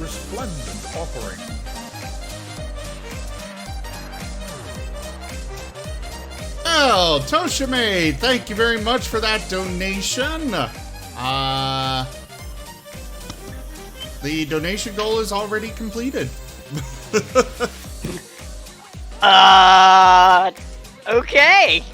resplendent offering. Well, Toshime, thank you very much for that donation. The donation goal is already completed. Okay.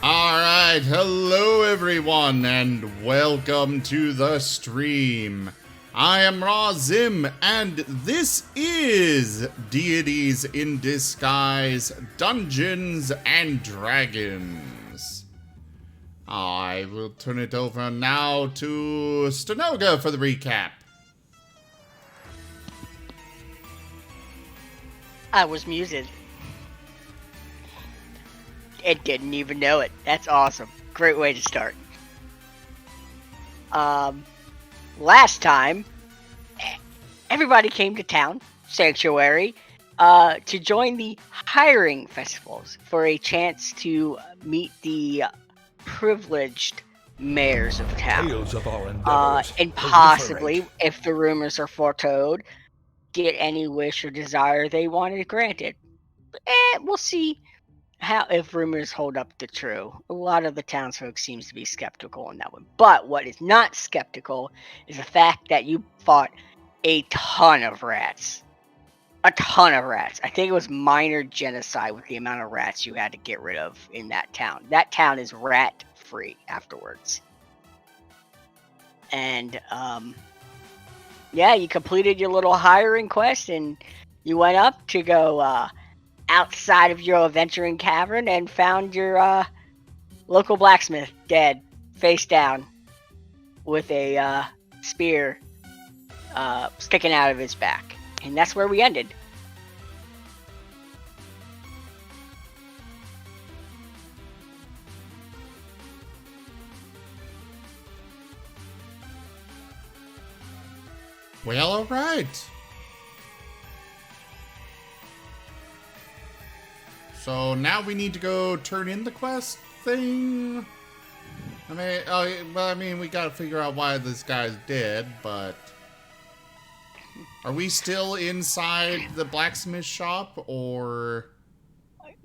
Alright, hello everyone, and welcome to the stream. I am Razim, and this is Deities in Disguise, Dungeons and Dragons. I will turn it over now to Stanoga for the recap. I was muted. It didn't even know it. That's awesome. Great way to start. Last time, everybody came to town, Sanctuary, to join the hiring festivals for a chance to meet the privileged mayors of town. Tales of our endeavors And was possibly, different. if the rumors are foretold, get any wish or desire they wanted granted. We'll see if rumors hold up to true. A lot of the townsfolk seems to be skeptical on that one. But what is not skeptical is the fact that you fought a ton of rats. A ton of rats. I think it was minor genocide with the amount of rats you had to get rid of in that town. That town is rat free afterwards. And yeah, you completed your little hiring quest and you went up to go outside of your adventuring cavern and found your local blacksmith dead, face down, with a spear sticking out of his back. And that's where we ended. Well, alright. So now we need to go turn in the quest thing. I mean, we gotta figure out why this guy's dead, but are we still inside the blacksmith shop, or?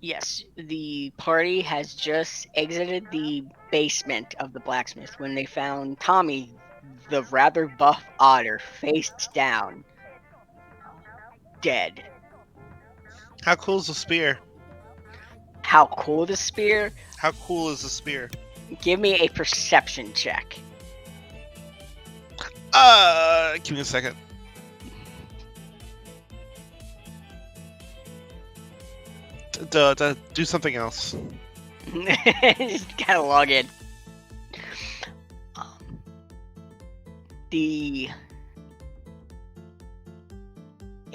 Yes, the party has just exited the basement of the blacksmith when they found Tommy, the rather buff otter, face down, dead. How cool is the spear? How cool the spear? How cool is the spear? Give me a perception check. Give me a second. Do something else. Just gotta log in.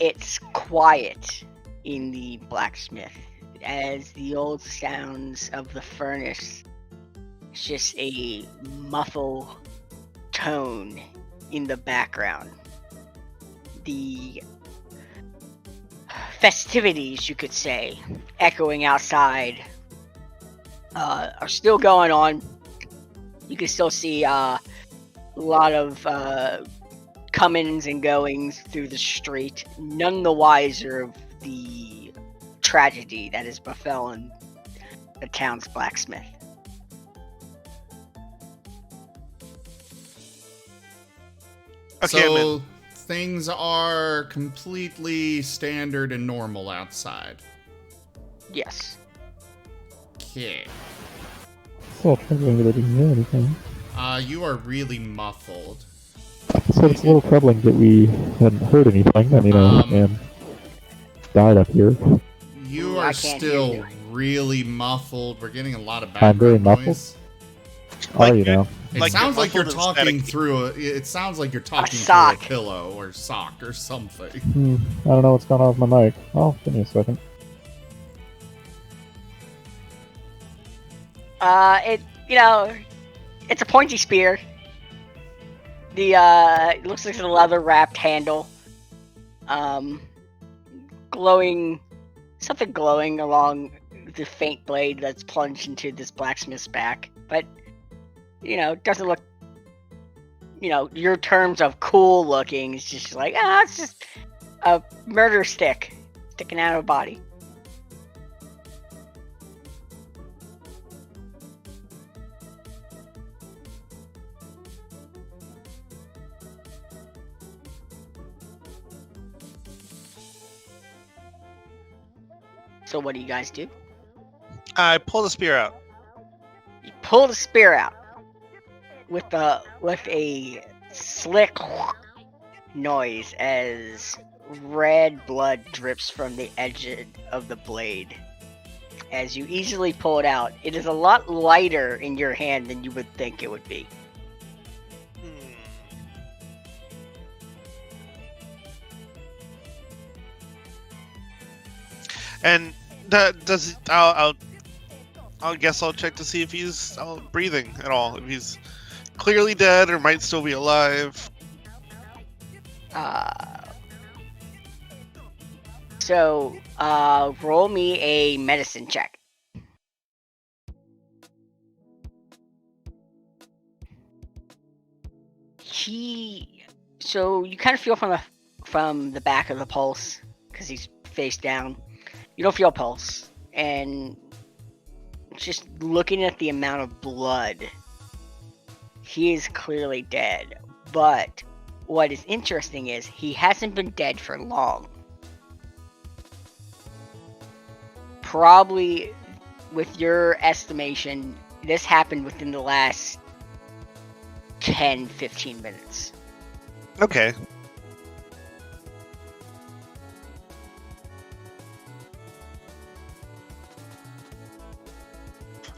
it's quiet in the blacksmith as the old sounds of the furnace. It's just a muffled tone in the background. The festivities, you could say, echoing outside are still going on. You can still see a lot of comings and goings through the street, none the wiser of the tragedy that has befallen the town's blacksmith. Okay, So things are completely standard and normal outside. Yes. Okay. Still troubling that I didn't hear anything. You are really muffled. So it's a little troubling that we hadn't heard anything. I mean, and died up here. You Ooh, are I can't still hear really muffled. We're getting a lot of I'm very background muffled? noise. Are you now? It Like sounds you're like you're muffled and talking staticky. through a. It sounds like you're talking through a sock. pillow or sock or something. I don't know what's going on with my mic. Oh, give me a second. It's a pointy spear. The it looks like a leather wrapped handle. Something glowing along the faint blade that's plunged into this blacksmith's back. But it doesn't look. Your terms of cool looking is just like it's just a murder stick sticking out of a body. So what do you guys do? I pull the spear out. You pull the spear out with a slick noise as red blood drips from the edge of the blade. As you easily pull it out, it is a lot lighter in your hand than you would think it would be. And I'll guess I'll check to see if he's breathing at all. If he's clearly dead or might still be alive. So roll me a medicine check. So you kind of feel from the back of the pulse because he's face down. You don't feel a pulse, and just looking at the amount of blood, he is clearly dead. But what is interesting is he hasn't been dead for long. Probably, with your estimation, this happened within the last 10-15 minutes. Okay.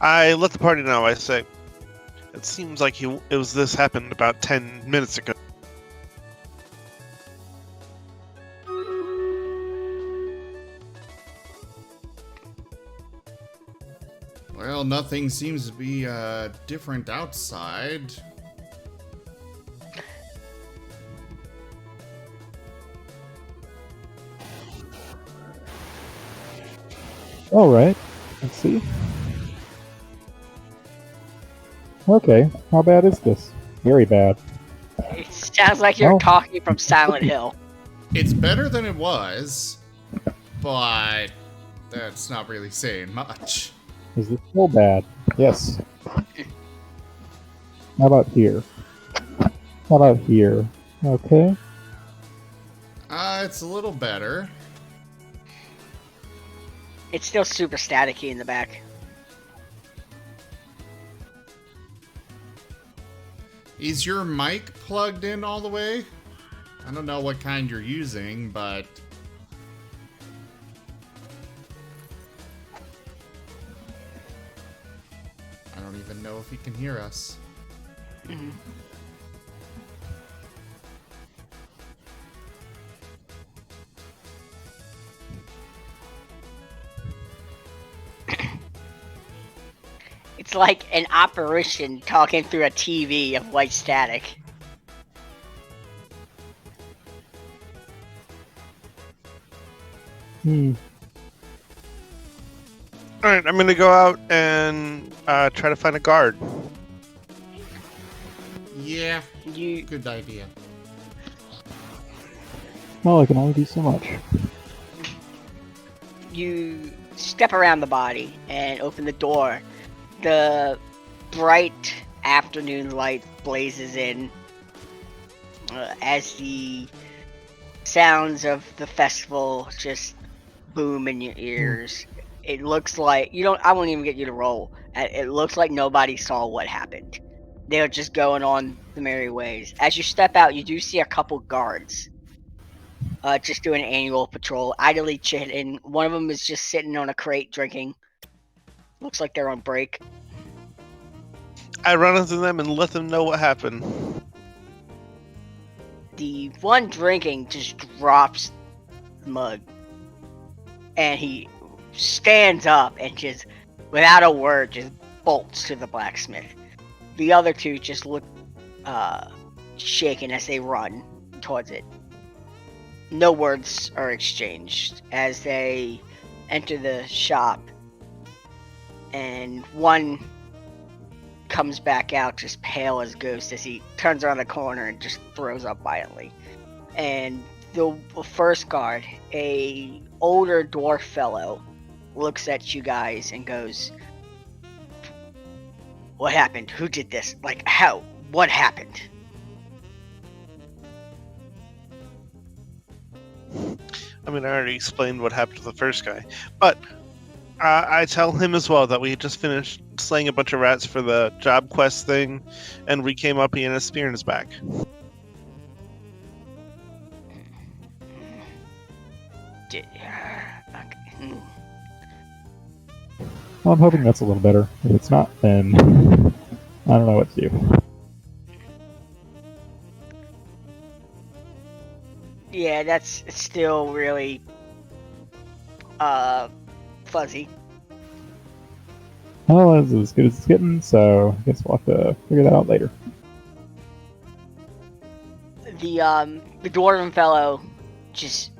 I let the party know. I say, it seems like this happened about 10 minutes ago. Well, nothing seems to be different outside. Alright, let's see. Okay, how bad is this? Very bad. It sounds like you're talking from Silent Hill. It's better than it was, but that's not really saying much. Is this still bad? Yes. How about here? How about here? Okay. It's a little better. It's still super staticky in the back. Is your mic plugged in all the way? I don't know what kind you're using, but... I don't even know if he can hear us. Mm-hmm. It's like an apparition talking through a TV of white static. Hmm. Alright, I'm gonna go out and try to find a guard. Yeah, You good idea. Well, I can only do so much. you step around the body and open the door. The bright afternoon light blazes in as the sounds of the festival just boom in your ears. It looks like I won't even get you to roll. It looks like nobody saw what happened. They're just going on the merry ways. As you step out, you do see a couple guards just doing an annual patrol, idly chitting. One of them is just sitting on a crate drinking. Looks like they're on break. I run into them and let them know what happened. The one drinking just drops the mug. And he stands up and just, without a word, just bolts to the blacksmith. The other two just look shaken as they run towards it. No words are exchanged as they enter the shop. And one comes back out just pale as ghost as he turns around the corner and just throws up violently. And the first guard, a older dwarf fellow, looks at you guys and goes, "What happened? Who did this? Like, how? What happened?" I mean, I already explained what happened to the first guy, but I tell him as well that we had just finished slaying a bunch of rats for the job quest thing, and we came up, he had a spear in his back. Well, I'm hoping that's a little better. If it's not, then I don't know what to do. Yeah, that's still really fuzzy. Well, it's as good as it's getting, so I guess we'll have to figure that out later. The dwarven fellow just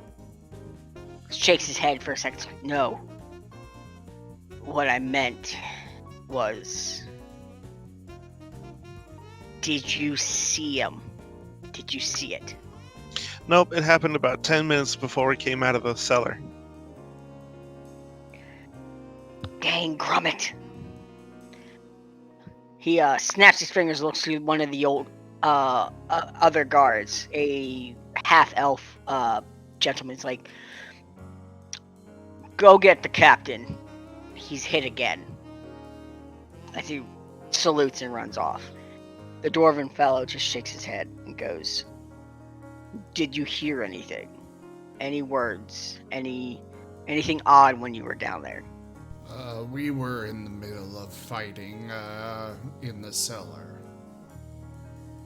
shakes his head for a second. Like, no. What I meant was, did you see him? Did you see it? Nope, it happened about 10 minutes before we came out of the cellar. Dang, Grummet. He snaps his fingers, looks to one of the old other guards, a half-elf gentleman's like, "Go get the captain. He's hit again." As he salutes and runs off. The dwarven fellow just shakes his head and goes, "Did you hear anything? Any words? Anything odd when you were down there?" We were in the middle of fighting in the cellar.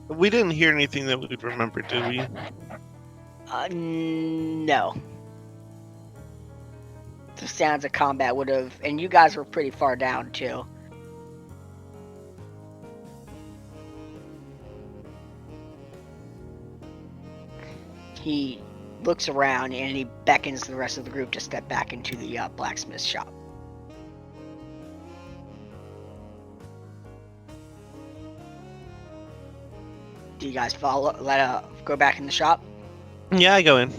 We didn't hear anything that we could remember, did we? No. The sounds of combat would have, and you guys were pretty far down too. He looks around and he beckons the rest of the group to step back into the blacksmith shop. Do you guys go back in the shop? Yeah, I go in.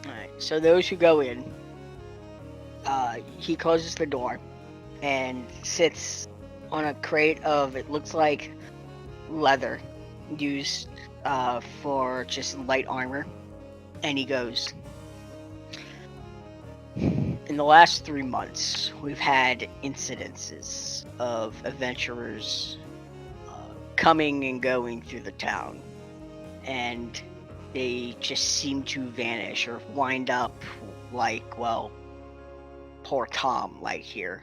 Alright, so those who go in, he closes the door and sits on a crate of, it looks like, leather used for just light armor. And he goes, "In the last 3 months, we've had incidences of adventurers coming and going through the town. And they just seem to vanish or wind up like, well, poor Tom right here.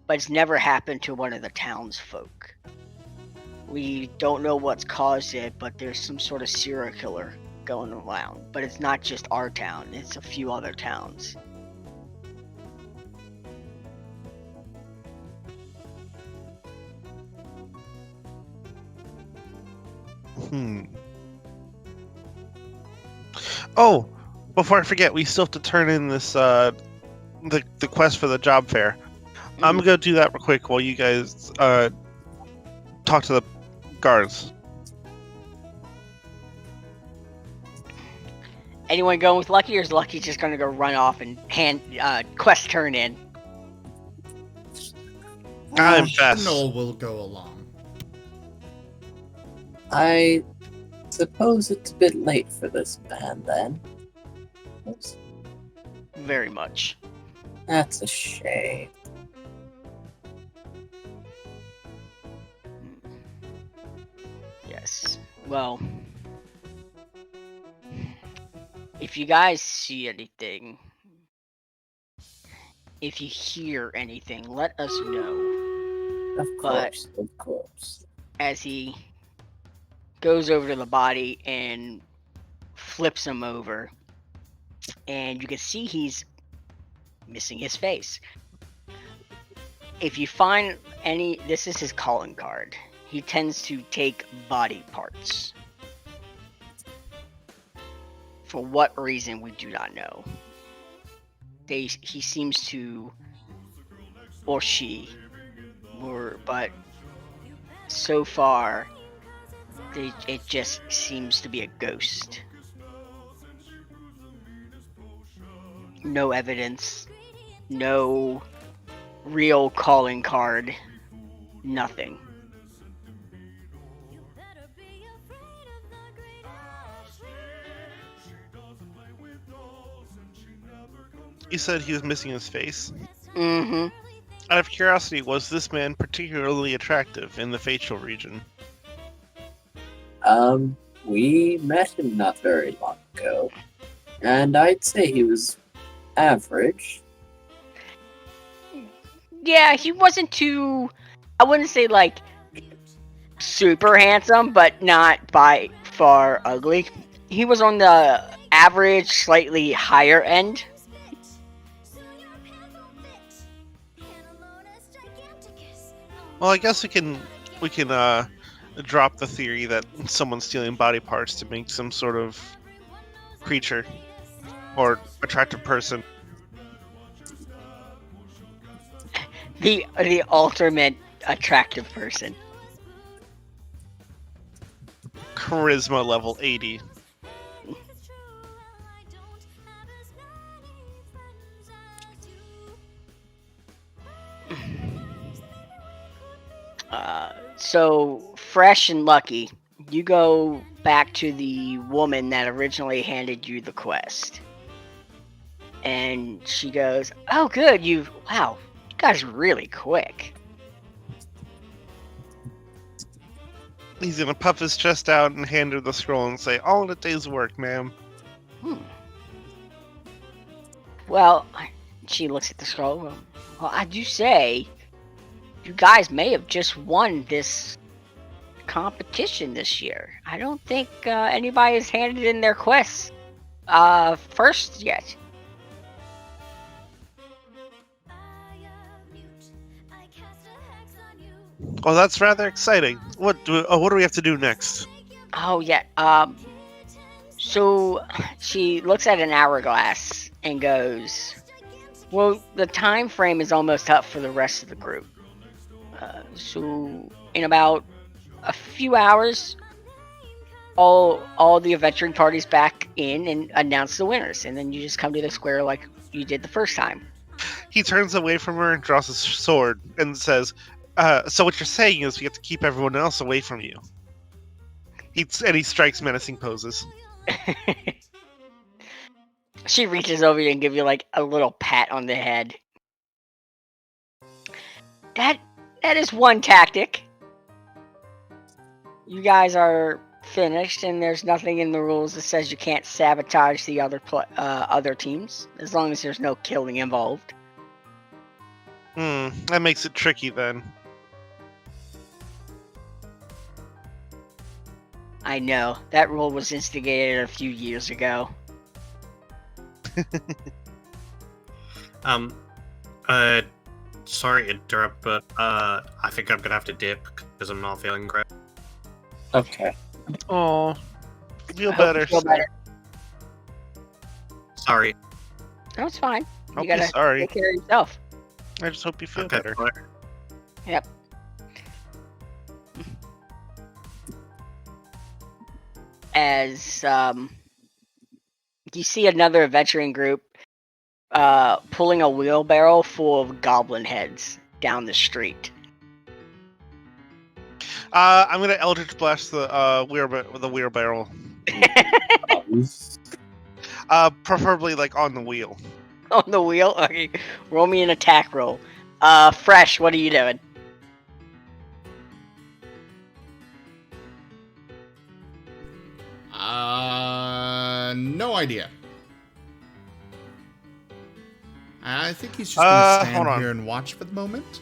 But it's never happened to one of the townsfolk. We don't know what's caused it, but there's some sort of serial killer going around, but it's not just our town, it's a few other towns. Oh, before I forget, we still have to turn in this the quest for the job fair. I'm gonna go do that real quick while you guys talk to the guards. Anyone going with Lucky, or is Lucky just gonna go run off and hand quest turn in? I'm fast. No, we'll go along. I suppose it's a bit late for this band then. Oops. Very much. That's a shame. Yes. Well, if you guys see anything, if you hear anything, let us know. Of course, of course. As he goes over to the body and flips him over, and you can see he's missing his face. If you find any, this is his calling card. He tends to take body parts. For what reason, we do not know. He seems to, or she, but so far, it just seems to be a ghost. No evidence, no real calling card, nothing. You said he was missing his face. Mm-hmm. Out of curiosity, was this man particularly attractive in the facial region? We met him not very long ago, and I'd say he was average. Yeah, he wasn't too, I wouldn't say like super handsome, but not by far ugly. He was on the average, slightly higher end. Well, I guess we can drop the theory that someone's stealing body parts to make some sort of creature or attractive person. The ultimate attractive person. Charisma level 80. So, Fresh and Lucky, you go back to the woman that originally handed you the quest. And she goes, "Oh, good, wow, you guys are really quick." He's gonna puff his chest out and hand her the scroll and say, "All in a day's work, ma'am." Well, she looks at the scroll. Well, I do say, you guys may have just won this competition this year. I don't think anybody has handed in their quests first yet. Oh, that's rather exciting. What do we have to do next? Oh yeah. So she looks at an hourglass and goes, "Well, the time frame is almost up for the rest of the group. So in about a few hours, all the adventuring parties back in and announce the winners, and then you just come to the square like you did the first time." He turns away from her and draws his sword and says, "So what you're saying is we have to keep everyone else away from you." He strikes menacing poses. She reaches over you and gives you like a little pat on the head. That is one tactic. You guys are finished, and there's nothing in the rules that says you can't sabotage the other teams, as long as there's no killing involved. That makes it tricky then. I know. That rule was instigated a few years ago. Sorry to interrupt, but I think I'm gonna have to dip because I'm not feeling great. Okay. Oh, feel I hope you better. feel sir. better. Sorry. No, it's fine. Don't You be gotta sorry. take care of yourself. I just hope you feel Okay. better. Yep. As you see another adventuring group pulling a wheelbarrow full of goblin heads down the street. I'm gonna Eldritch Blast the wheelbarrow. Preferably like on the wheel. On the wheel? Okay. Roll me an attack roll. Fresh, what are you doing? No idea. I think he's just gonna stand hold on. here and watch for the moment.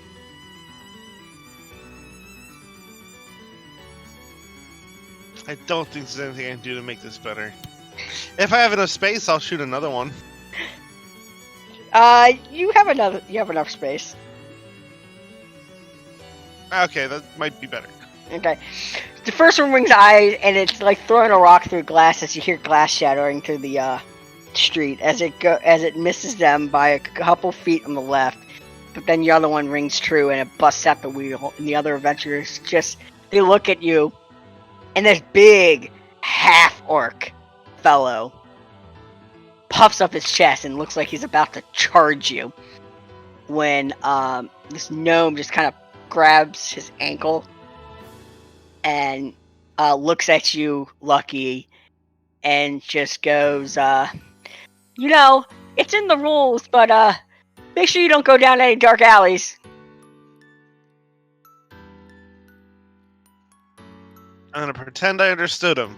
I don't think there's anything I can do to make this better. If I have enough space, I'll shoot another one. You have enough space. Okay, that might be better. Okay. The first one wings eyes, and it's like throwing a rock through glass as you hear glass shattering through the street as it misses them by a couple feet on the left. But then the other one rings true, and it busts out the wheel. And the other adventurers they look at you, and this big half-orc fellow puffs up his chest and looks like he's about to charge you. When this gnome just kind of grabs his ankle and looks at you, Lucky, and just goes, it's in the rules, but make sure you don't go down any dark alleys. I'm gonna pretend I understood him.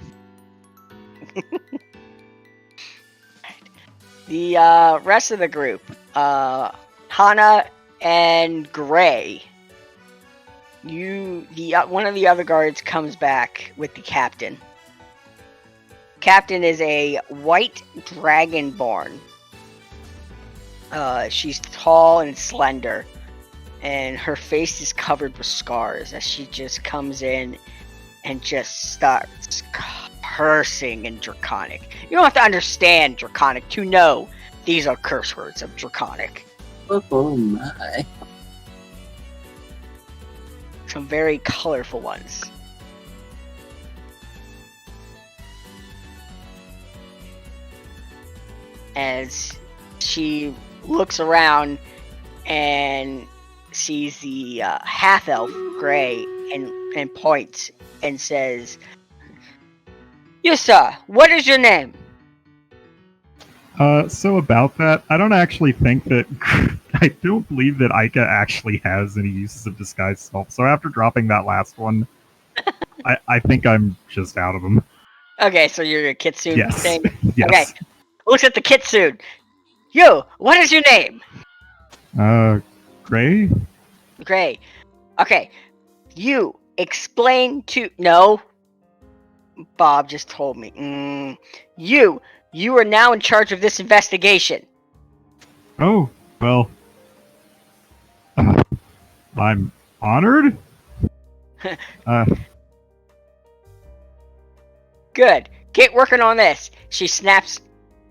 The rest of the group, Hana and Gray, one of the other guards comes back with the captain. Captain is a white dragonborn. She's tall and slender, and her face is covered with scars as she just comes in and just starts cursing in Draconic. You don't have to understand Draconic to know these are curse words of Draconic. Oh my. Some very colorful ones. As she looks around and sees the half-elf Gray and points and says, "Yes, sir. What is your name?" So about that, I don't actually think that I don't believe that Ica actually has any uses of disguise self. So after dropping that last one, I think I'm just out of them. Okay, so you're a kitsune Yes. thing. Yes. Okay, looks at the kitsune. You, what is your name? Gray? Gray. Okay, you explain to no. Bob just told me. You are now in charge of this investigation. Oh, well. I'm honored? Good. Get working on this. She snaps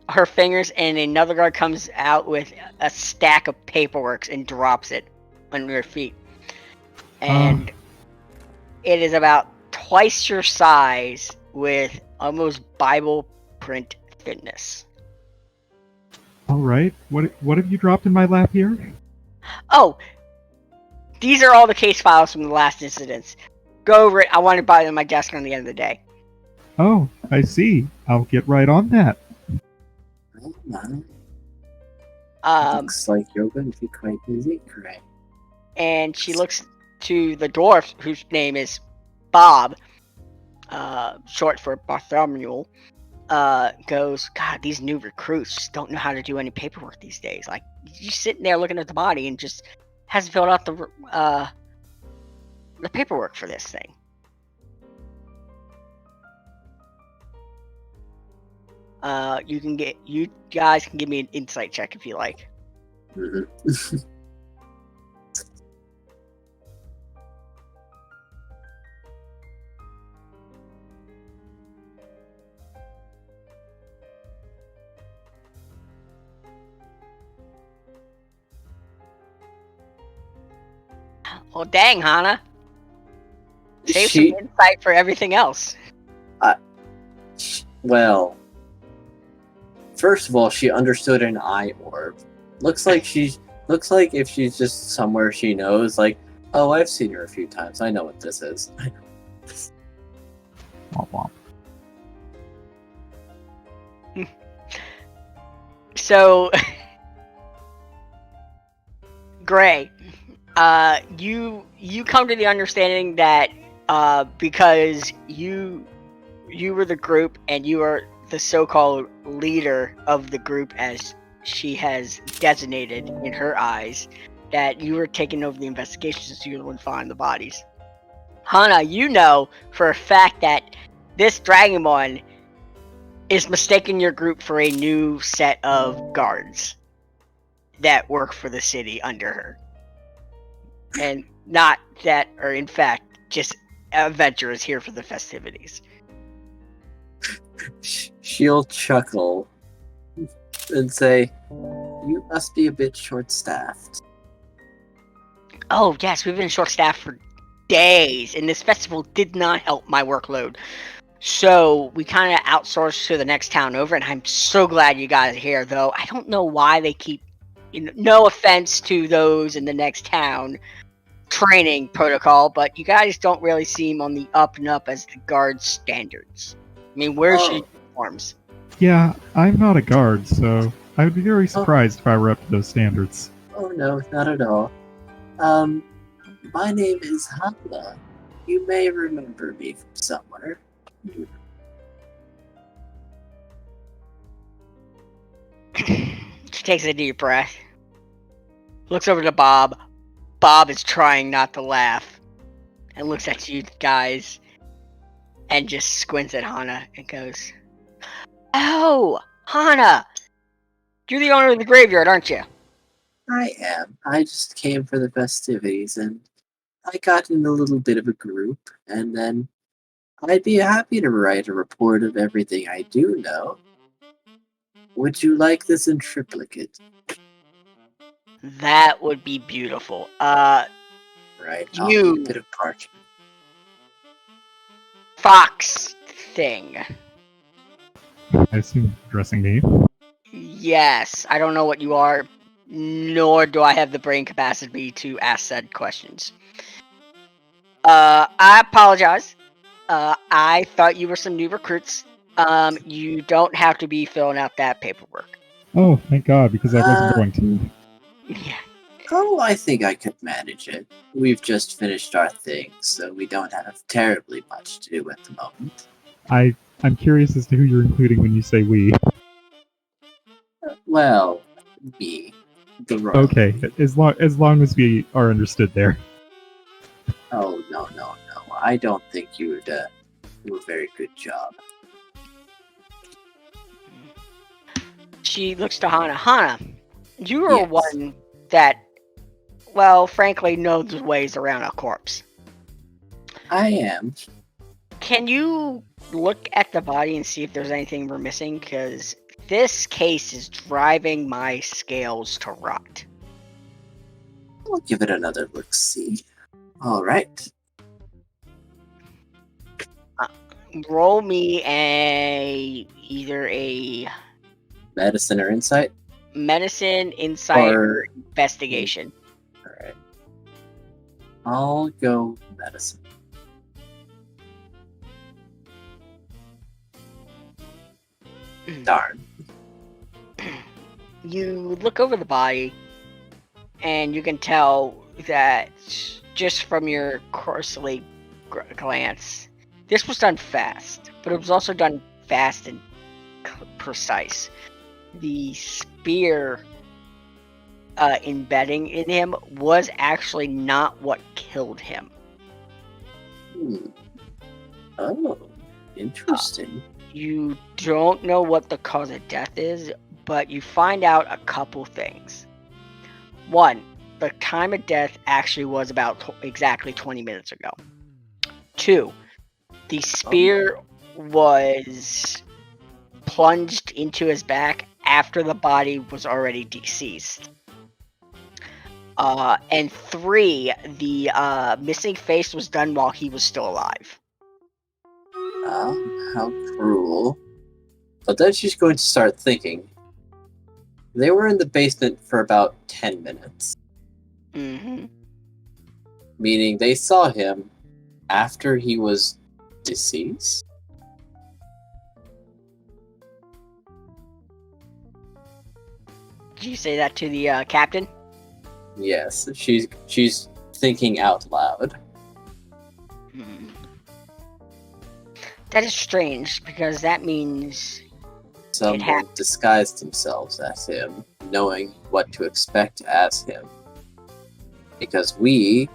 her fingers, and another guard comes out with a stack of paperwork and drops it under her feet. And it is about twice your size with almost Bible print thickness. All right. What have you dropped in my lap here? Oh, these are all the case files from the last incidents. Go over it. I want to buy them on my desk on the end of the day. Oh, I see. I'll get right on that. Oh my. Um, Looks like you're going to be quite busy, Gray. and she looks to the dwarf, whose name is Bob, short for Bartholomew. Goes, God, these new recruits just don't know how to do any paperwork these days. Like, you're sitting there looking at the body and just hasn't filled out the paperwork for this thing. You guys can give me an insight check if you like. Mhm. Well, dang, Hana. Save She- some insight for everything else. Well, first of all, she understood an eye orb. Looks like if she's just somewhere she knows, like, oh, I've seen her a few times. I know what this is. Womp womp. So, Gray, you come to the understanding that because you were the group and you are the so-called leader of the group as she has designated in her eyes, that you were taking over the investigation so you would find the bodies. Hana, you know for a fact that this Dragonborn is mistaking your group for a new set of guards that work for the city under her. And not that are in fact just adventurers here for the festivities. She'll chuckle and say, "You must be a bit short-staffed." Oh yes, we've been short-staffed for days, and this festival did not help my workload. So we kind of outsourced to the next town over, and I'm so glad you guys are here, though I don't know why they keep, no offense to those in the next town, training protocol, but you guys don't really seem on the up and up as the guard standards. I mean, where's your uniforms? Yeah, I'm not a guard, so I would be very surprised if I were up to those standards. Oh no, not at all. My name is Hana. You may remember me from somewhere. She takes a deep breath, looks over to Bob. Bob is trying not to laugh, and looks at you guys, and just squints at Hana and goes, "Oh, Hana, you're the owner of the graveyard, aren't you?" I am. I just came for the festivities, and I got in a little bit of a group, and then I'd be happy to write a report of everything I do know. Would you like this in triplicate? That would be beautiful. Right, I'll need You- a bit of parchment. Fox thing. I assume addressing me. Yes, I don't know what you are, nor do I have the brain capacity to ask said questions. I apologize. I thought you were some new recruits. You don't have to be filling out that paperwork. Oh, thank God, because I wasn't going to. Yeah. Oh, I think I could manage it. We've just finished our thing, so we don't have terribly much to do at the moment. I'm curious as to who you're including when you say we. Well, me. The royal. Okay, as long as we are understood there. Oh, no. I don't think you would do a very good job. She looks to Hana. Hana, you are Yes. one that, well, frankly, knows the ways around a corpse. I am. Can you look at the body and see if there's anything we're missing? Because this case is driving my scales to rot. We'll give it another look-see. Alright. Roll me either a Medicine or insight? medicine, insight, or Or... investigation. Alright. I'll go medicine. Darn. You look over the body, and you can tell that just from your cursory glance, this was done fast, but it was also done fast and precise. The spear embedding in him was actually not what killed him. Oh, interesting. You don't know what the cause of death is, but you find out a couple things. One, the time of death actually was about exactly 20 minutes ago. Two, the spear was plunged into his back after the body was already deceased. And three, the missing face was done while he was still alive. How cruel. But then she's going to start thinking. They were in the basement for about 10 minutes. Mm-hmm. Meaning they saw him after he was deceased? Did you say that to the captain? Yes, she's thinking out loud. That is strange, because that means Someone disguised themselves as him, knowing what to expect as him. Because we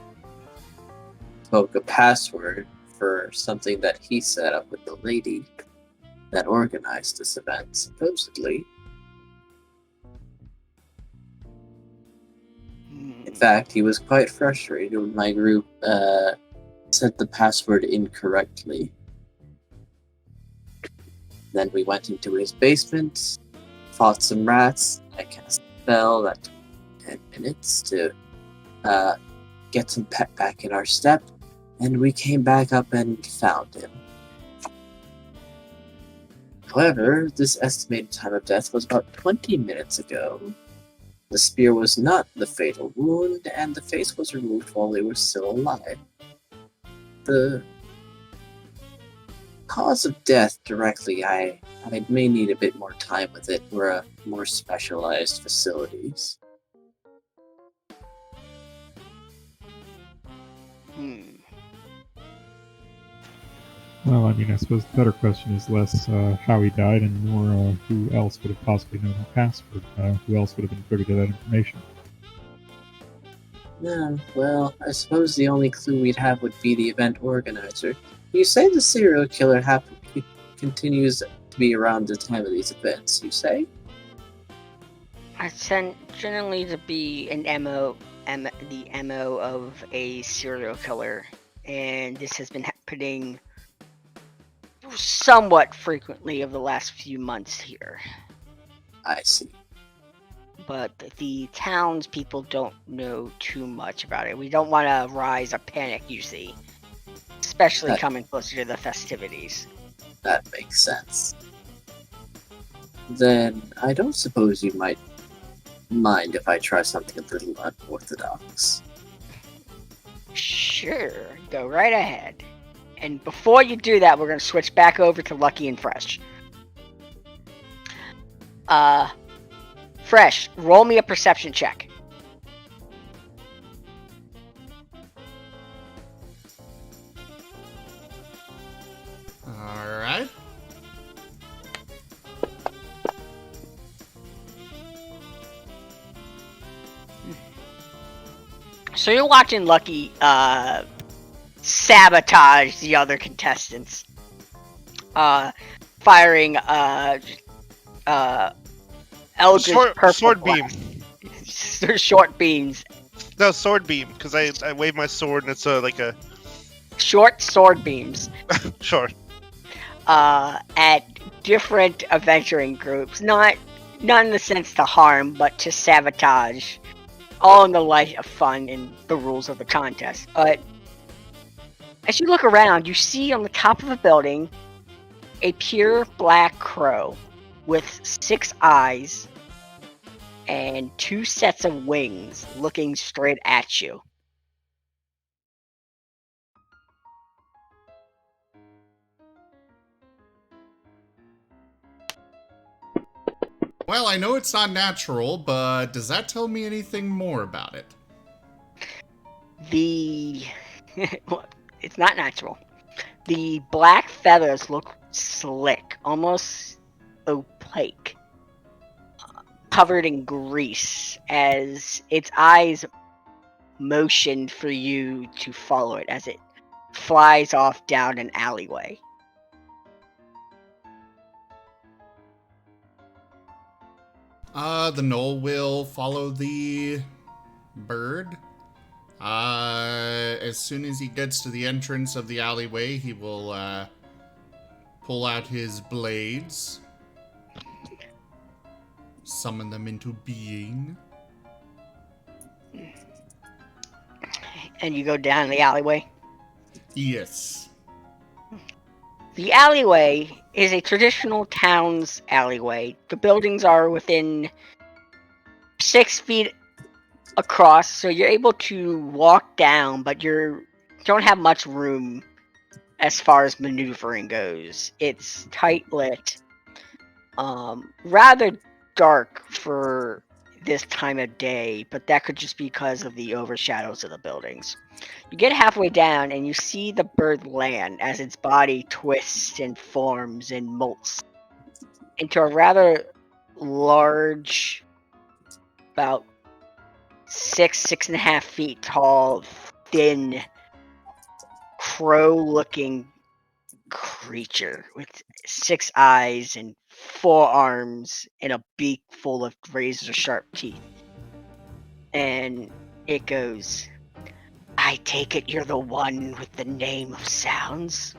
spoke a password for something that he set up with the lady that organized this event, supposedly. In fact, he was quite frustrated when my group set the password incorrectly. Then we went into his basement, fought some rats. I cast a spell that took 10 minutes to get some pep back in our step, and we came back up and found him. However, this estimated time of death was about 20 minutes ago. The spear was not the fatal wound, and the face was removed while they were still alive. The cause of death directly, I may need a bit more time with it. We're a more specialized facilities. Well, I mean, I suppose the better question is less how he died and more who else would have possibly known the password. Who else would have been privy to that information? Well, I suppose the only clue we'd have would be the event organizer. You say the serial killer continues to be around the time of these events, you say? I tend generally to be an the MO of a serial killer, and this has been happening somewhat frequently over the last few months here. I see. But the townspeople don't know too much about it. We don't want to rise a panic, you see. Especially coming closer to the festivities. That makes sense. Then I don't suppose you might mind if I try something a little unorthodox. Sure, go right ahead. And before you do that, we're going to switch back over to Lucky and Fresh. Fresh, roll me a perception check. Alright. So you're watching Lucky sabotage the other contestants. Firing Eldritch purple sword beam. Short beams. No, sword beam, because I wave my sword and it's like a Short sword beams. Sure. At different adventuring groups. Not in the sense to harm, but to sabotage. All in the light of fun and the rules of the contest. But as you look around, you see on the top of a building a pure black crow with 6 eyes and 2 sets of wings looking straight at you. Well, I know it's not natural, but does that tell me anything more about it? It's not natural. The black feathers look slick, almost opaque, covered in grease, as its eyes motion for you to follow it as it flies off down an alleyway. The Knoll will follow the bird. As soon as he gets to the entrance of the alleyway, he will pull out his blades, summon them into being. And you go down the alleyway. Yes. The alleyway is a traditional town's alleyway. The buildings are within 6 feet across, so you're able to walk down, but you don't have much room as far as maneuvering goes. It's tight lit, rather dark for this time of day, but that could just be because of the overshadows of the buildings. You get halfway down and you see the bird land as its body twists and forms and molts into a rather large, about 6.5 feet tall, thin, crow-looking creature with 6 eyes and 4 arms and a beak full of razor-sharp teeth. And it goes, "I take it you're the one with the name of sounds?"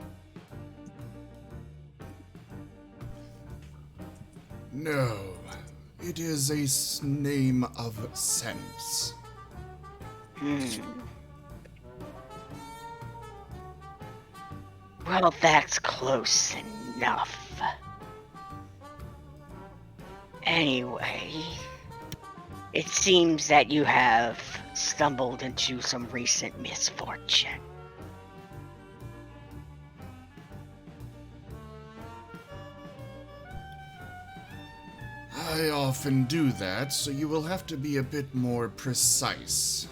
No, it is a name of sense. Well, that's close enough. Anyway, it seems that you have stumbled into some recent misfortune. I often do that, so you will have to be a bit more precise.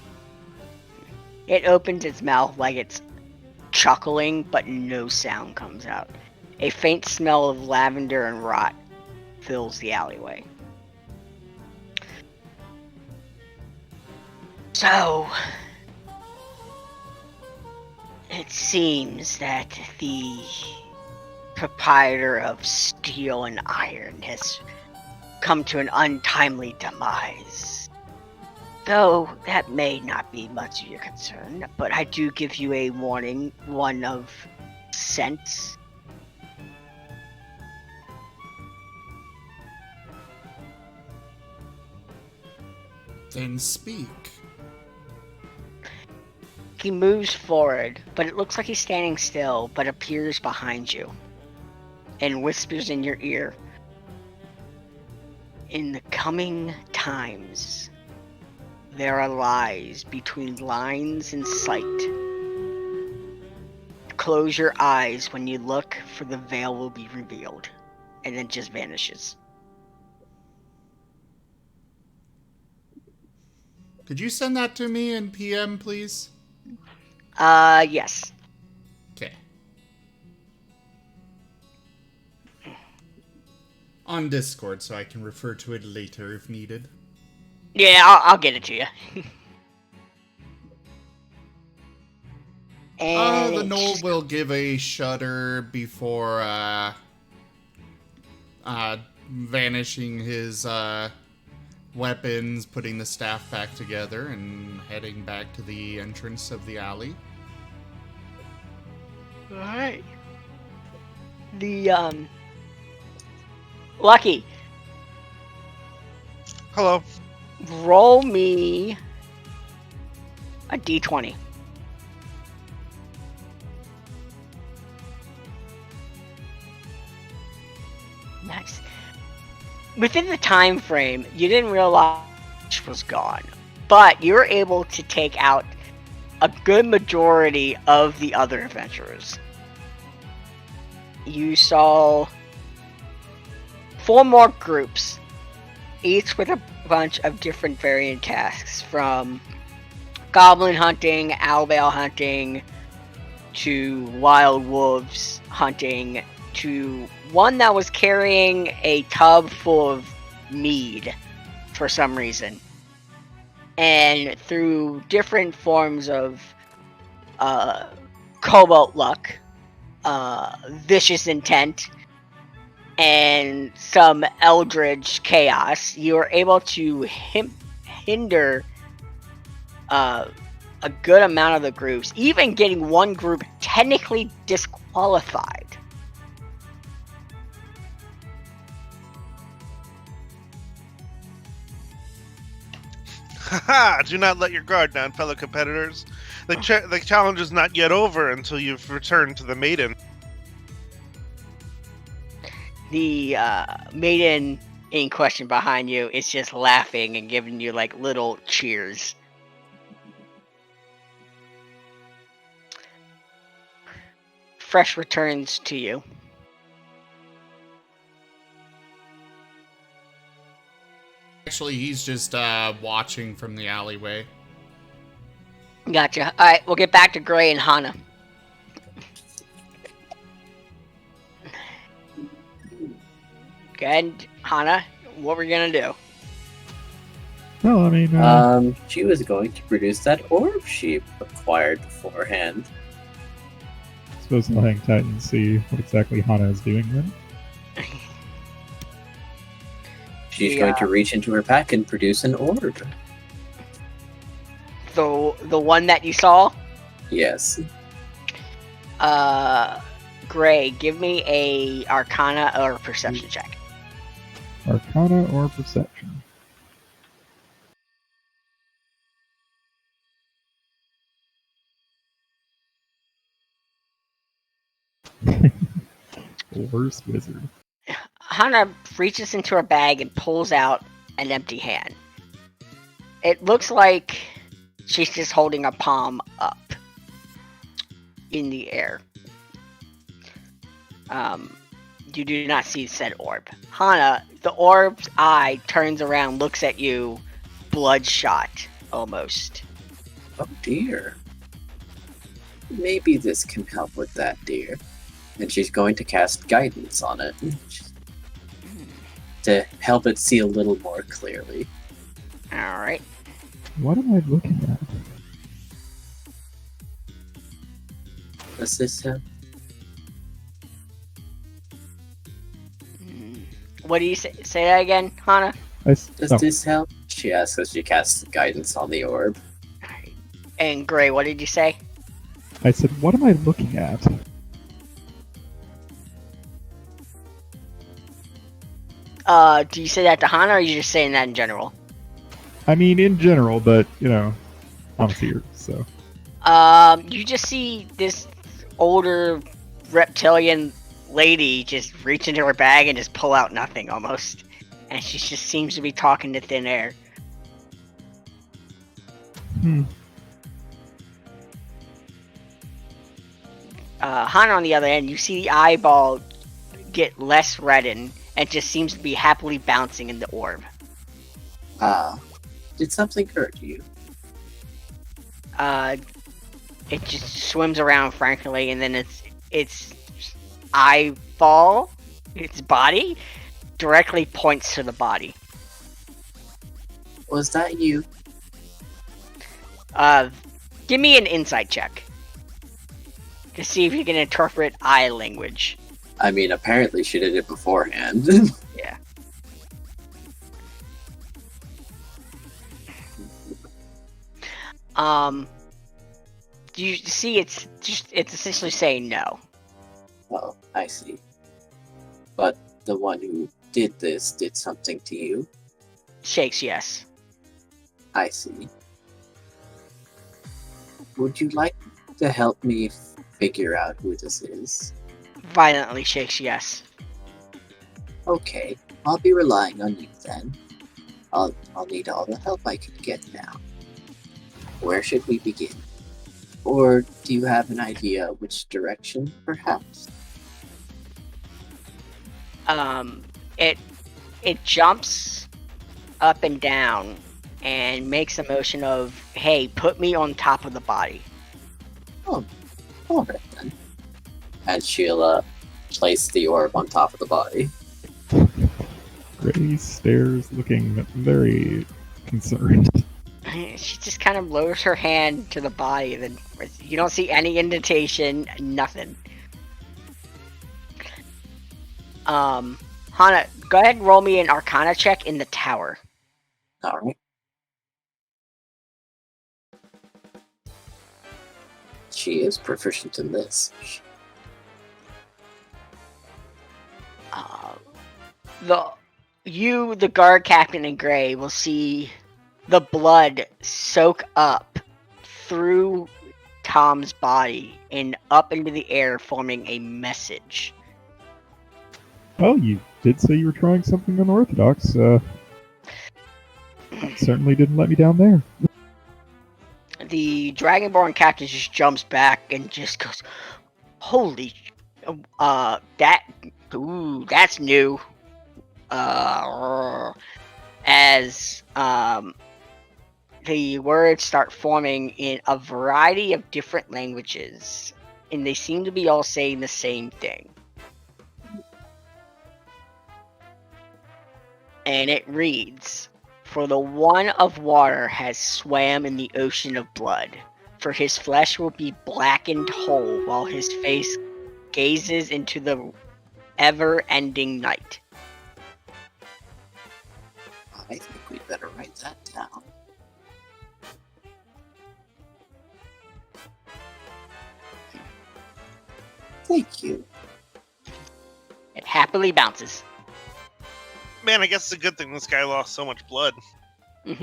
It opens its mouth like it's chuckling, but no sound comes out. A faint smell of lavender and rot fills the alleyway. So, it seems that the proprietor of Steel and Iron has come to an untimely demise. Though that may not be much of your concern, but I do give you a warning, one of sense. Then speak. He moves forward, but it looks like he's standing still, but appears behind you and whispers in your ear. In the coming times, there are lies between lines and sight. Close your eyes when you look, for the veil will be revealed, and then just vanishes. Could you send that to me in PM, please? Yes. Okay. On Discord, so I can refer to it later if needed. Yeah, I'll get it to you. And The Knoll will give a shudder before, vanishing his, weapons, putting the staff back together, and heading back to the entrance of the alley. Alright. Lucky, Hello. roll me a d20. Nice. Within the time frame, you didn't realize it was gone, but you were able to take out a good majority of the other adventurers. You saw 4 more groups, each with a bunch of different varying tasks, from goblin hunting, owlbear hunting, to wild wolves hunting, to one that was carrying a tub full of mead for some reason. And through different forms of cobalt luck, vicious intent, and some eldritch chaos, you are able to hinder a good amount of the groups, even getting one group technically disqualified. Haha! Do not let your guard down, fellow competitors. The challenge is not yet over until you've returned to the maiden. The maiden in question behind you is just laughing and giving you like little cheers. Fresh returns to you. Actually, he's just watching from the alleyway. Gotcha. Alright, we'll get back to Gray and Hana. Okay, Hana, what were you gonna do? Well, I mean, She was going to produce that orb she acquired beforehand. I suppose I'll hang tight and see what exactly Hana is doing then. She's going to reach into her pack and produce an orb. The one that you saw? Yes. Gray, give me a Arcana or Perception check. Arcana or Perception? Worst wizard. Hana reaches into her bag and pulls out an empty hand. It looks like she's just holding a palm up in the air. You do not see said orb. Hana, the orb's eye turns around, looks at you, bloodshot, almost. Oh dear. Maybe this can help with that, dear. And she's going to cast guidance on it to help it see a little more clearly. Alright. What am I looking at? Does this help? What do you say? Say that again, Hana? Does this help? She asks as she casts guidance on the orb. And Gray, what did you say? I said, what am I looking at? Do you say that to Hana, or are you just saying that in general? I mean, in general, but, you know, I'm here, so. You just see this older reptilian lady just reach into her bag and just pull out nothing, almost. And she just seems to be talking to thin air. Hana, on the other end, you see the eyeball get less reddened and just seems to be happily bouncing in the orb. Did something hurt you? It just swims around frankly, and then its eyeball, its body, directly points to the body. Was that you? Give me an insight check to see if you can interpret eye language. I mean, apparently she did it beforehand. Yeah. You see, it's essentially saying no. Oh, I see. But the one who did this did something to you? Shakes yes. I see. Would you like to help me figure out who this is? Violently shakes yes. Okay, I'll be relying on you then. I'll need all the help I can get now. Where should we begin? Or do you have an idea which direction, perhaps? It jumps up and down and makes a motion of, hey, put me on top of the body. Oh, alright then. And she'll place the orb on top of the body. Gray stares, looking very concerned. She just kind of lowers her hand to the body, then you don't see any indentation, nothing. Hana, go ahead and roll me an Arcana check in the tower. All right. She is proficient in this. The guard captain in gray will see the blood soak up through Tom's body and up into the air, forming a message. Well, you did say you were trying something unorthodox. Certainly didn't let me down there. The Dragonborn captain just jumps back and just goes, "Holy, that's new." As the words start forming in a variety of different languages, and they seem to be all saying the same thing. And it reads, "For the one of water has swam in the ocean of blood, for his flesh will be blackened whole, while his face gazes into the ever-ending night." I think we'd better write that down. Thank you. It happily bounces. Man, I guess it's a good thing this guy lost so much blood. Yeah,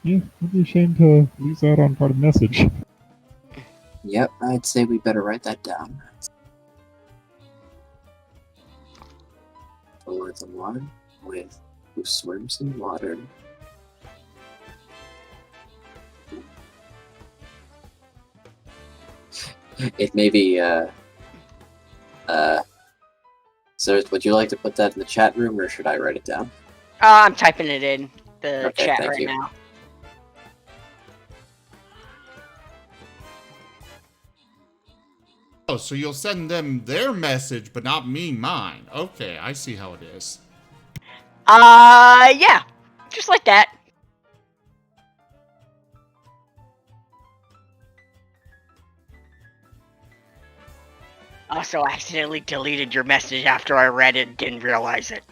it'd be a shame to lose out on part of the message. Yep, I'd say we better write that down. For the one with who swims in water. It may be, so would you like to put that in the chat room, or should I write it down? I'm typing it in the Okay, chat thank right you. now. Oh, so you'll send them their message, but not me mine. Okay, I see how it is. Yeah, just like that. Also, I accidentally deleted your message after I read it and didn't realize it.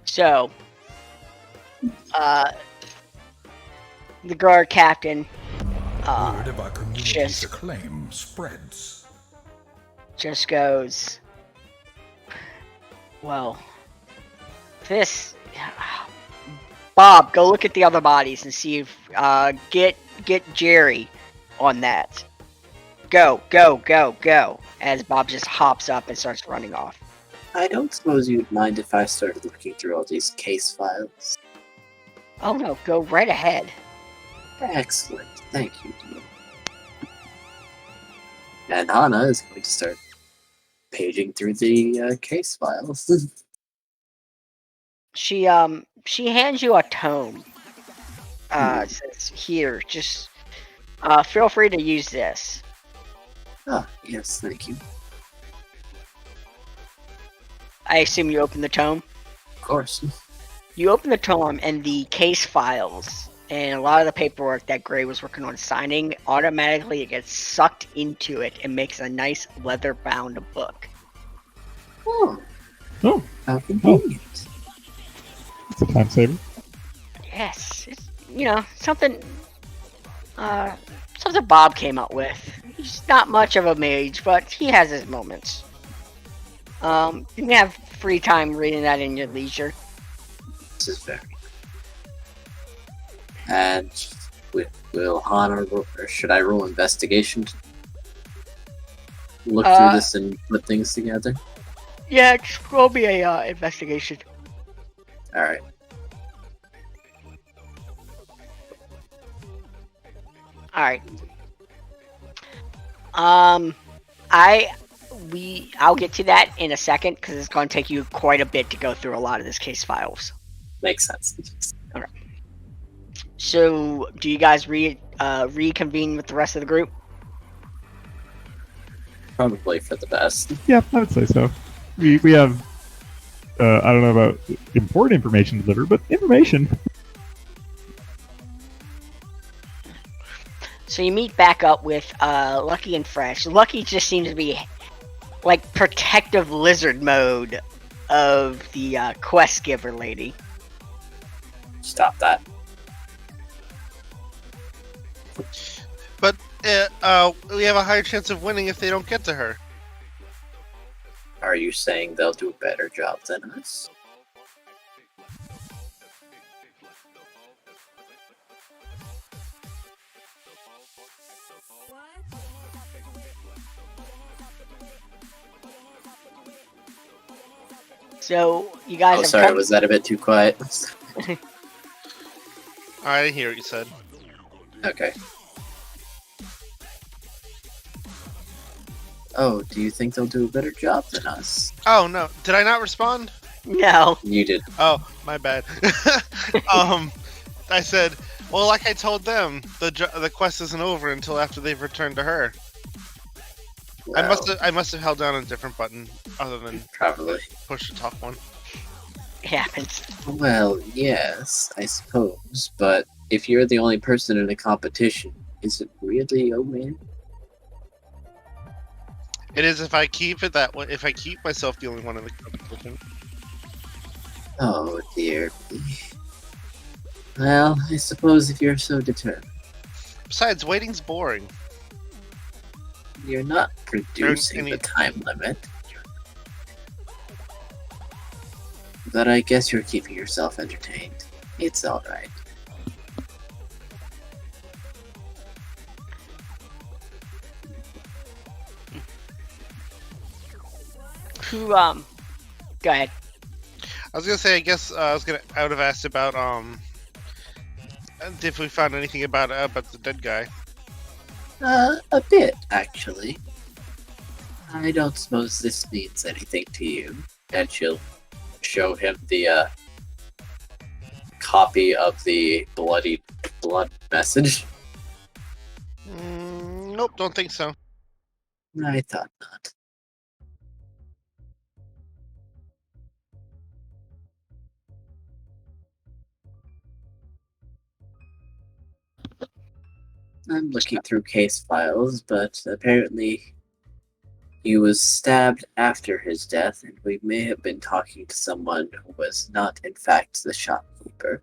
So, the guard captain, Word of our community's just- acclaim spreads. just goes, "Well, this, Bob, go look at the other bodies and see if, get Jerry on that. Go, go, go, go," as Bob just hops up and starts running off. I don't suppose you'd mind if I started looking through all these case files. Oh no, go right ahead. Excellent, thank you, dear. And Hana is going to start paging through the case files. She hands you a tome. Says, "Here, just, feel free to use this." Ah, yes, thank you. I assume you open the tome? Of course. You open the tome, and the case files and a lot of the paperwork that Gray was working on signing automatically gets sucked into it and makes a nice leather-bound book. Oh, Oh, how convenient. it's a time saver. Yes, it's, something Bob came up with. He's not much of a mage, but he has his moments. You can have free time reading that in your leisure. This is very. And will Hana, or should I roll investigation to look through this and put things together? Yeah, just roll me a investigation. Alright. Alright. I'll get to that in a second because it's going to take you quite a bit to go through a lot of this case files. Makes sense. So, do you guys reconvene with the rest of the group? Probably for the best. Yeah, I would say so. We have I don't know about important information to deliver, but information. So you meet back up with Lucky and Fresh. Lucky just seems to be like protective lizard mode of the quest giver lady. Stop that. But we have a higher chance of winning if they don't get to her. Are you saying they'll do a better job than us? So you guys Oh, have sorry, come- was that a bit too quiet? I didn't hear what you said. Okay. Oh, do you think they'll do a better job than us? Oh no, did I not respond? No. You did. Oh, my bad. I said, well, like I told them, the quest isn't over until after they've returned to her. Well, I must have held down a different button other than probably. push the talk one. It happens. Well, yes, I suppose, but if you're the only person in a competition, is it really a win? It is if I keep it that way. If I keep myself the only one in the competition. Oh dear. Well, I suppose if you're so determined, Besides, waiting's boring. you're not producing any- the time limit. But I guess you're keeping yourself entertained. It's alright. Who go ahead. I was gonna say, I guess I would have asked about if we found anything about the dead guy. A bit, actually. I don't suppose this means anything to you. And she'll show him the copy of the blood message. Nope, don't think so. I thought not. I'm looking through case files, but apparently he was stabbed after his death, and we may have been talking to someone who was not, in fact, the shopkeeper.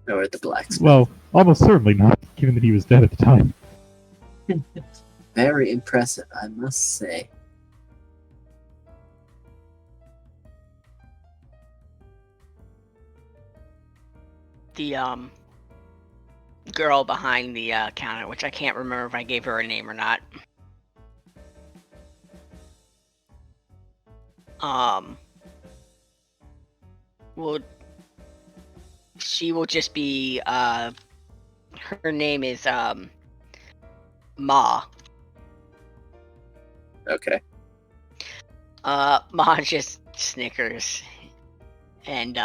Or the blacksmith. Well, almost certainly not, given that he was dead at the time. Very impressive, I must say. The girl behind the counter, which I can't remember if I gave her a name or not. Well, she will just be her name is Ma. Okay. Ma just snickers and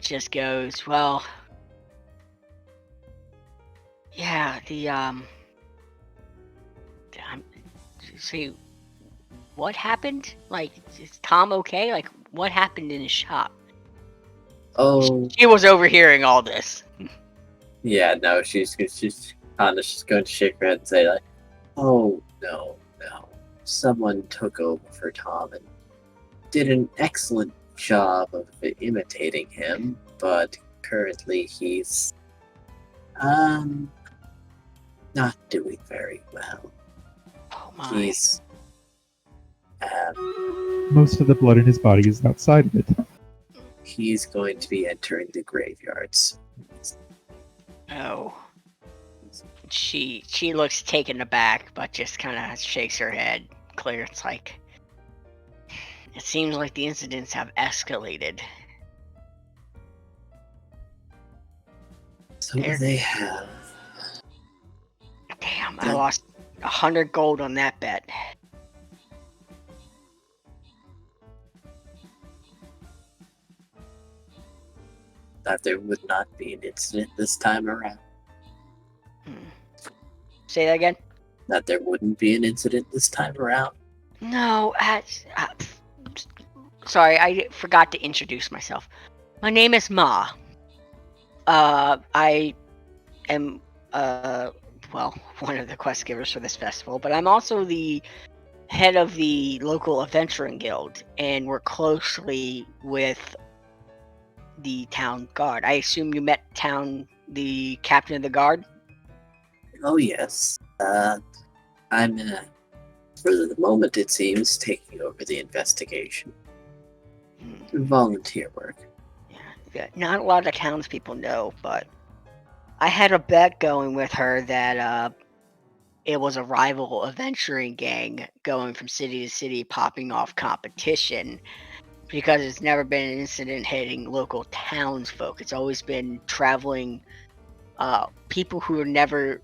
just goes, well, yeah, see, what happened? Like, is Tom okay? Like, what happened in his shop? Oh, She was overhearing all this. yeah, no, she's kind of just going to shake her head and say, like, oh, no. Someone took over for Tom and did an excellent job of imitating him, but currently he's, not doing very well. Oh my. He's, Most of the blood in his body is outside of it. he's going to be entering the graveyards. Oh. She looks taken aback, but just kind of shakes her head. Clear. It's like, it seems like the incidents have escalated. So they have. Damn, I lost 100 gold on that bet. That there would not be an incident this time around. Say that again? that there wouldn't be an incident this time around. No, sorry, I forgot to introduce myself. My name is Ma. I am, well, one of the quest givers for this festival, but I'm also the head of the local adventuring guild, and work closely with the town guard. I assume you met the captain of the guard? Oh yes. I'm for the moment it seems taking over the investigation. Volunteer work. Yeah, not a lot of townspeople know, but I had a bet going with her that it was a rival adventuring gang going from city to city, popping off competition, because it's never been an incident hitting local townsfolk. It's always been traveling people who are never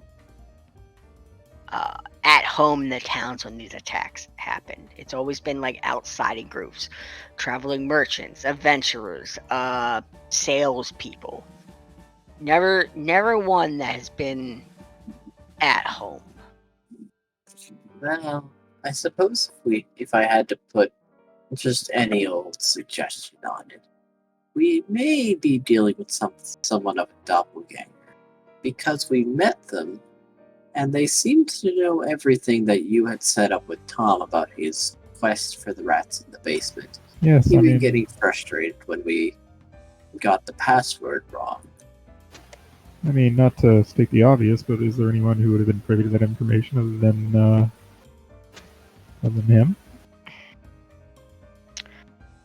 at home in the towns when these attacks happen. It's always been like outsiding groups, traveling merchants, adventurers, salespeople. Never one that has been at home. Well, I suppose if I had to put just any old suggestion on it, we may be dealing with someone of a doppelganger, because we met them, and they seemed to know everything that you had set up with Tom about his quest for the rats in the basement. Yes, Even getting frustrated when we got the password wrong. I mean, not to state the obvious, but is there anyone who would have been privy to that information other than him?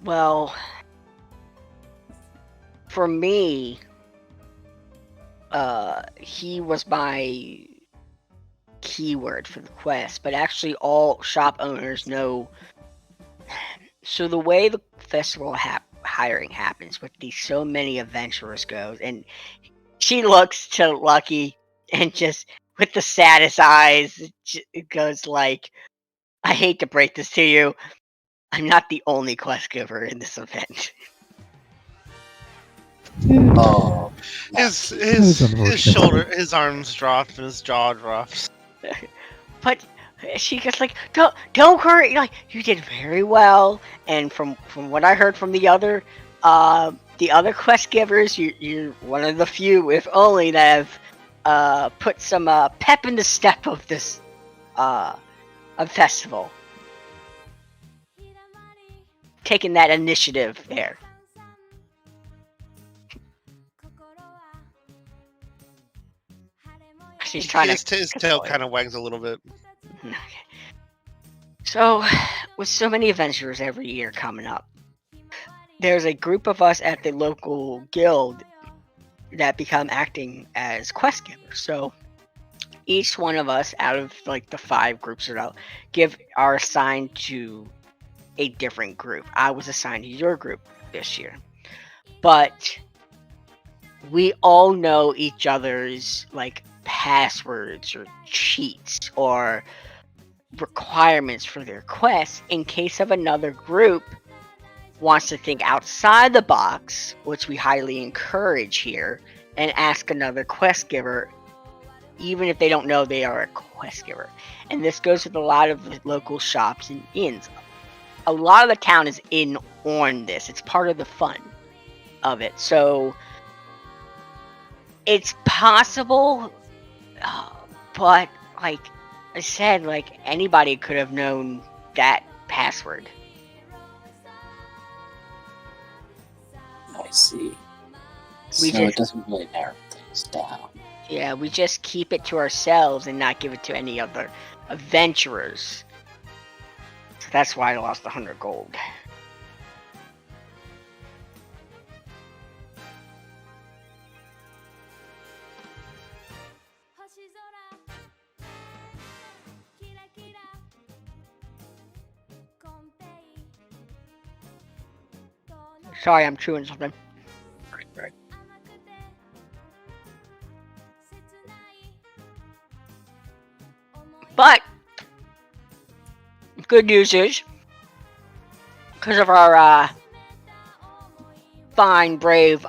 Well, for me, he was my keyword for the quest, but actually all shop owners know. So the way the festival hiring happens with these so many adventurers goes, and she looks to Lucky and just with the saddest eyes, it goes like, I hate to break this to you, I'm not the only quest giver in this event. Oh, His shoulder, his arms dropped and his jaw drops. But she gets like, don't worry, like, you did very well. And from what I heard from the other quest givers, you're one of the few, if only, that have put some pep in the step of this festival. Taking that initiative there. She's trying his tail kind of wags a little bit. Okay. So, with so many adventurers every year coming up, there's a group of us at the local guild that become acting as quest givers. So, each one of us, out of like the 5 groups or so, are assigned to a different group. I was assigned to your group this year, but we all know each other's like passwords or cheats or requirements for their quests in case of another group wants to think outside the box, which we highly encourage here, and ask another quest giver, even if they don't know they are a quest giver. And this goes with a lot of the local shops and inns. A lot of the town is in on this. It's part of the fun of it. So it's possible, but like I said, like anybody could have known that password. I see. It doesn't really narrow things down. Yeah, we just keep it to ourselves and not give it to any other adventurers. So that's why I lost 100 gold. Sorry, I'm chewing something. Right. But good news is, because of our fine, brave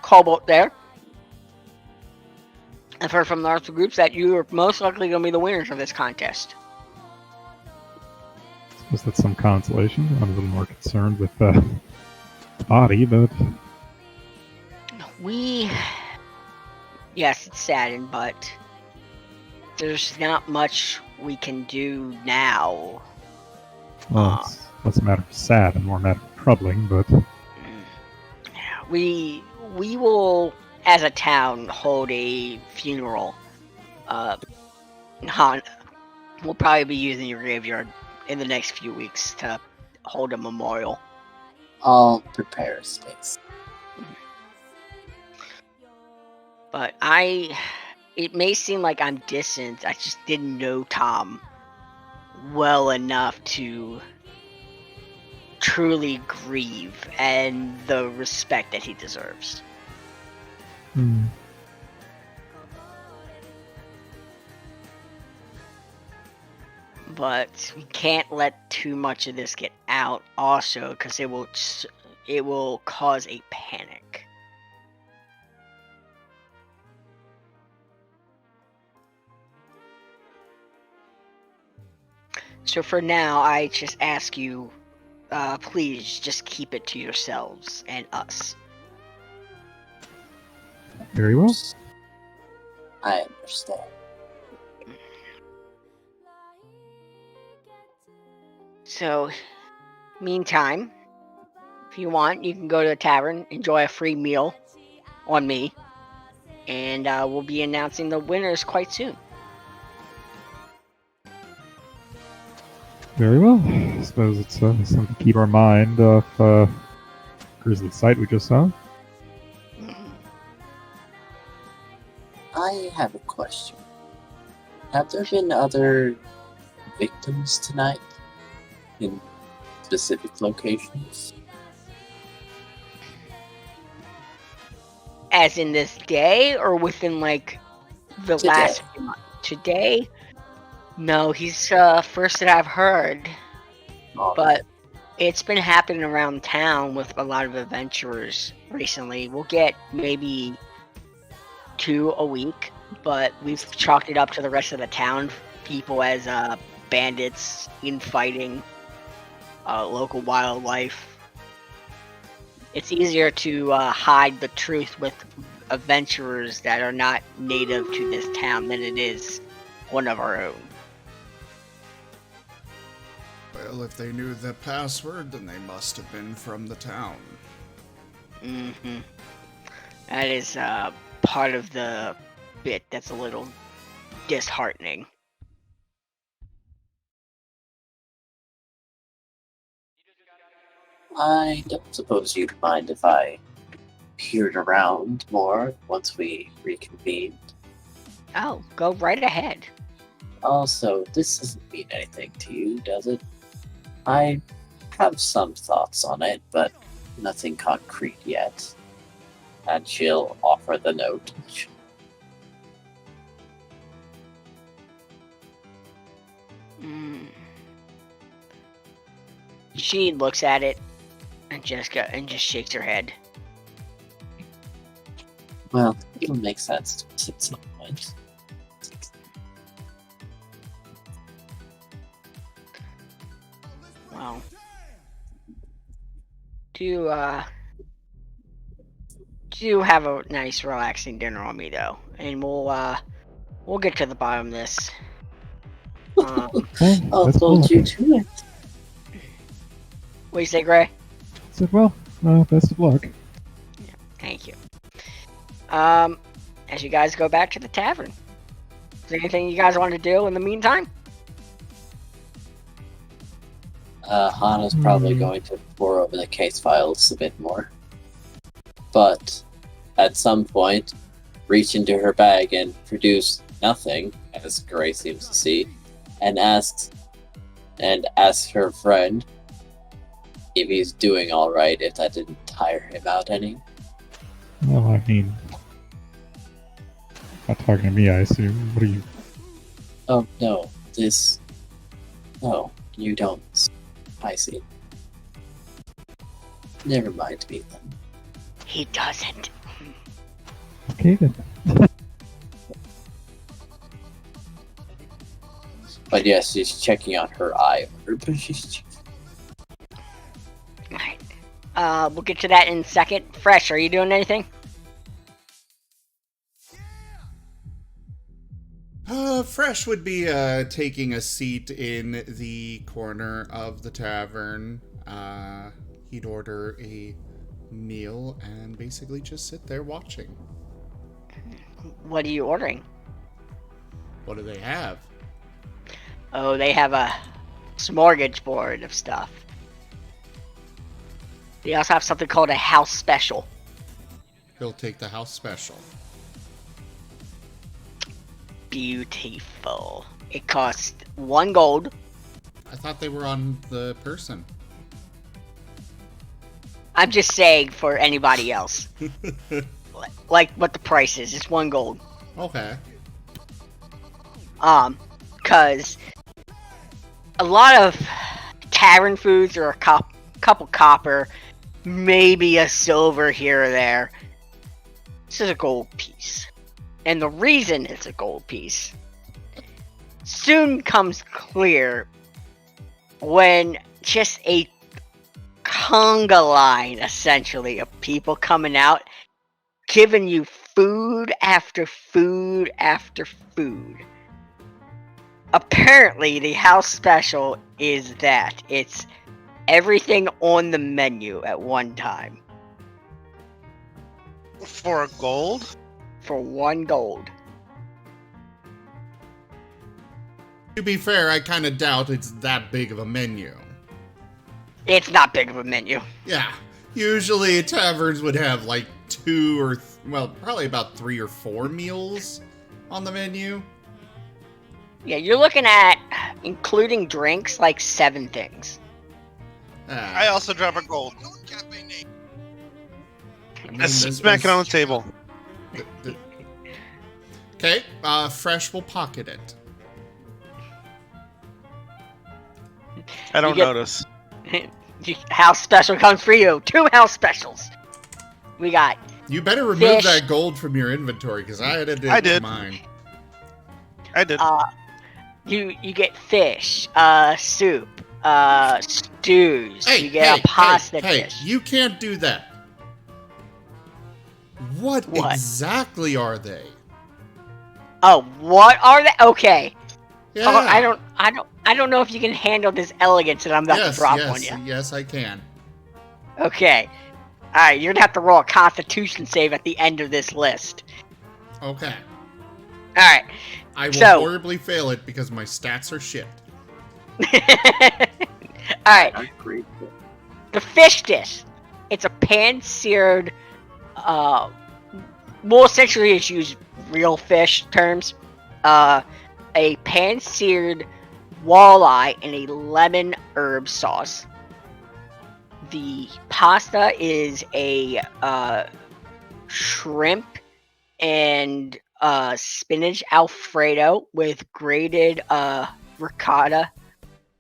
Cobalt there, I've heard from the arts groups that you are most likely going to be the winners of this contest. I suppose that's some consolation. I'm a little more concerned with the body, but Yes, it's saddened, but there's not much we can do now. well, it's less a matter of sad and more a matter of troubling. But We will, as a town, hold a funeral. Han, we'll probably be using your graveyard in the next few weeks to hold a memorial. I'll prepare a space. But it may seem like I'm distant. I just didn't know Tom well enough to truly grieve and the respect that he deserves. But we can't let too much of this get out also, because it will cause a panic. So for now, I just ask you, please just keep it to yourselves and us. very well. I understand. So, meantime, if you want, you can go to the tavern, enjoy a free meal on me, and we'll be announcing the winners quite soon. Very well. I suppose it's something to keep our mind off grisly sight we just saw. I have a question. Have there been other victims tonight in specific locations? As in this day, or within like the Today. last few months? Today? No, he's first that I've heard. Oh, But it's been happening around town with a lot of adventurers recently. We'll get maybe 2 a week, but we've chalked it up to the rest of the town people as bandits, infighting, local wildlife. It's easier to hide the truth with adventurers that are not native to this town than it is one of our own. Well, if they knew the password, then they must have been from the town. That is part of the bit that's a little disheartening. I don't suppose you'd mind if I peered around more once we reconvened. Oh, go right ahead. Also, this doesn't mean anything to you, does it? I have some thoughts on it, but nothing concrete yet. And she'll offer the note. She looks at it and just shakes her head. Well, it'll make sense to us at some point. Well, do have a nice relaxing dinner on me though, and we'll get to the bottom of this. I'll That's hold cool. you to it. What do you say, Gray? I said, well, best of luck. Thank you. As you guys go back to the tavern, is there anything you guys want to do in the meantime? Hana's probably going to pore over the case files a bit more. But at some point, reach into her bag and produce nothing, as Gray seems to see, and asks her friend if he's doing alright, if that didn't tire him out any. Well, I mean, not talking to me, I assume. What are you? Oh, no, no, you don't. I see. Never mind me then. He doesn't. Okay then. But yes, she's checking on her eye. But she's Alright. We'll get to that in a second. Fresh, are you doing anything? Fresh would be taking a seat in the corner of the tavern. He'd order a meal and basically just sit there watching. What are you ordering? What do they have? Oh, they have a smorgasbord of stuff. They also have something called a house special. He'll take the house special. Beautiful. It costs 1 gold. I thought they were on the person. I'm just saying for anybody else. Like what the price is. It's 1 gold. Okay. Cause a lot of tavern foods are a couple copper, maybe a silver here or there. This is a gold piece. And the reason it's a gold piece soon comes clear when just a conga line, essentially, of people coming out, giving you food after food after food. Apparently, the house special is that. It's everything on the menu at one time. For a gold? For 1 gold. To be fair, I kind of doubt it's that big of a menu. It's not big of a menu. Yeah. Usually taverns would have like 2 or, probably about 3 or 4 meals on the menu. Yeah, you're looking at, including drinks, like 7 things. I also drop a gold. I mean, Let's this smack it was- on the table. Okay, Fresh will pocket it. I don't get- notice. House special comes for you. 2 house specials. We got You better remove Fish. that gold from your inventory, because I added it I did. to mine. I did. you get fish, soup, stews. Hey, you get a pasta hey, dish. you can't do that. What What? exactly are they? Oh, what are they? Okay. Yeah. Oh, I don't know if you can handle this elegance that I'm about to drop on you. Yes, I can. Okay. Alright, you're gonna have to roll a constitution save at the end of this list. Okay. Alright. I will So- horribly fail it because my stats are shit. Alright, not great. the fish dish. It's a pan-seared, well, essentially it's used real fish terms. A pan-seared walleye in a lemon herb sauce. The pasta is a shrimp and spinach alfredo with grated ricotta.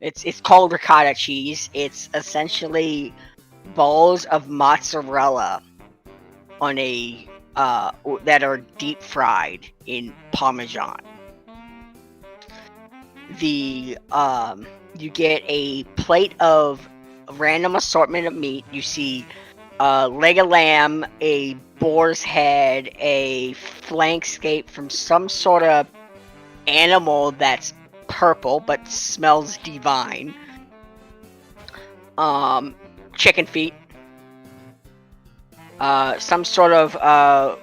It's called ricotta cheese. It's essentially balls of mozzarella on a that are deep fried in Parmesan. The you get a plate of a random assortment of meat. You see leg of lamb, a boar's head, a flank scape from some sort of animal that's purple but smells divine. Chicken feet. Some sort of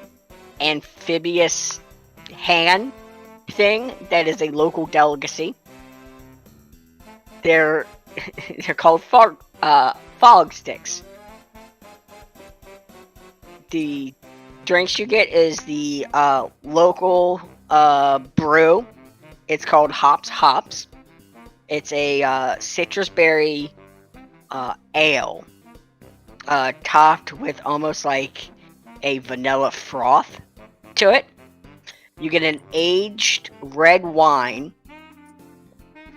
amphibious hand thing that is a local delicacy. They're called fog sticks. The drinks you get is the local brew. It's called Hops. It's a citrus berry ale topped with almost like a vanilla froth to it. You get an aged red wine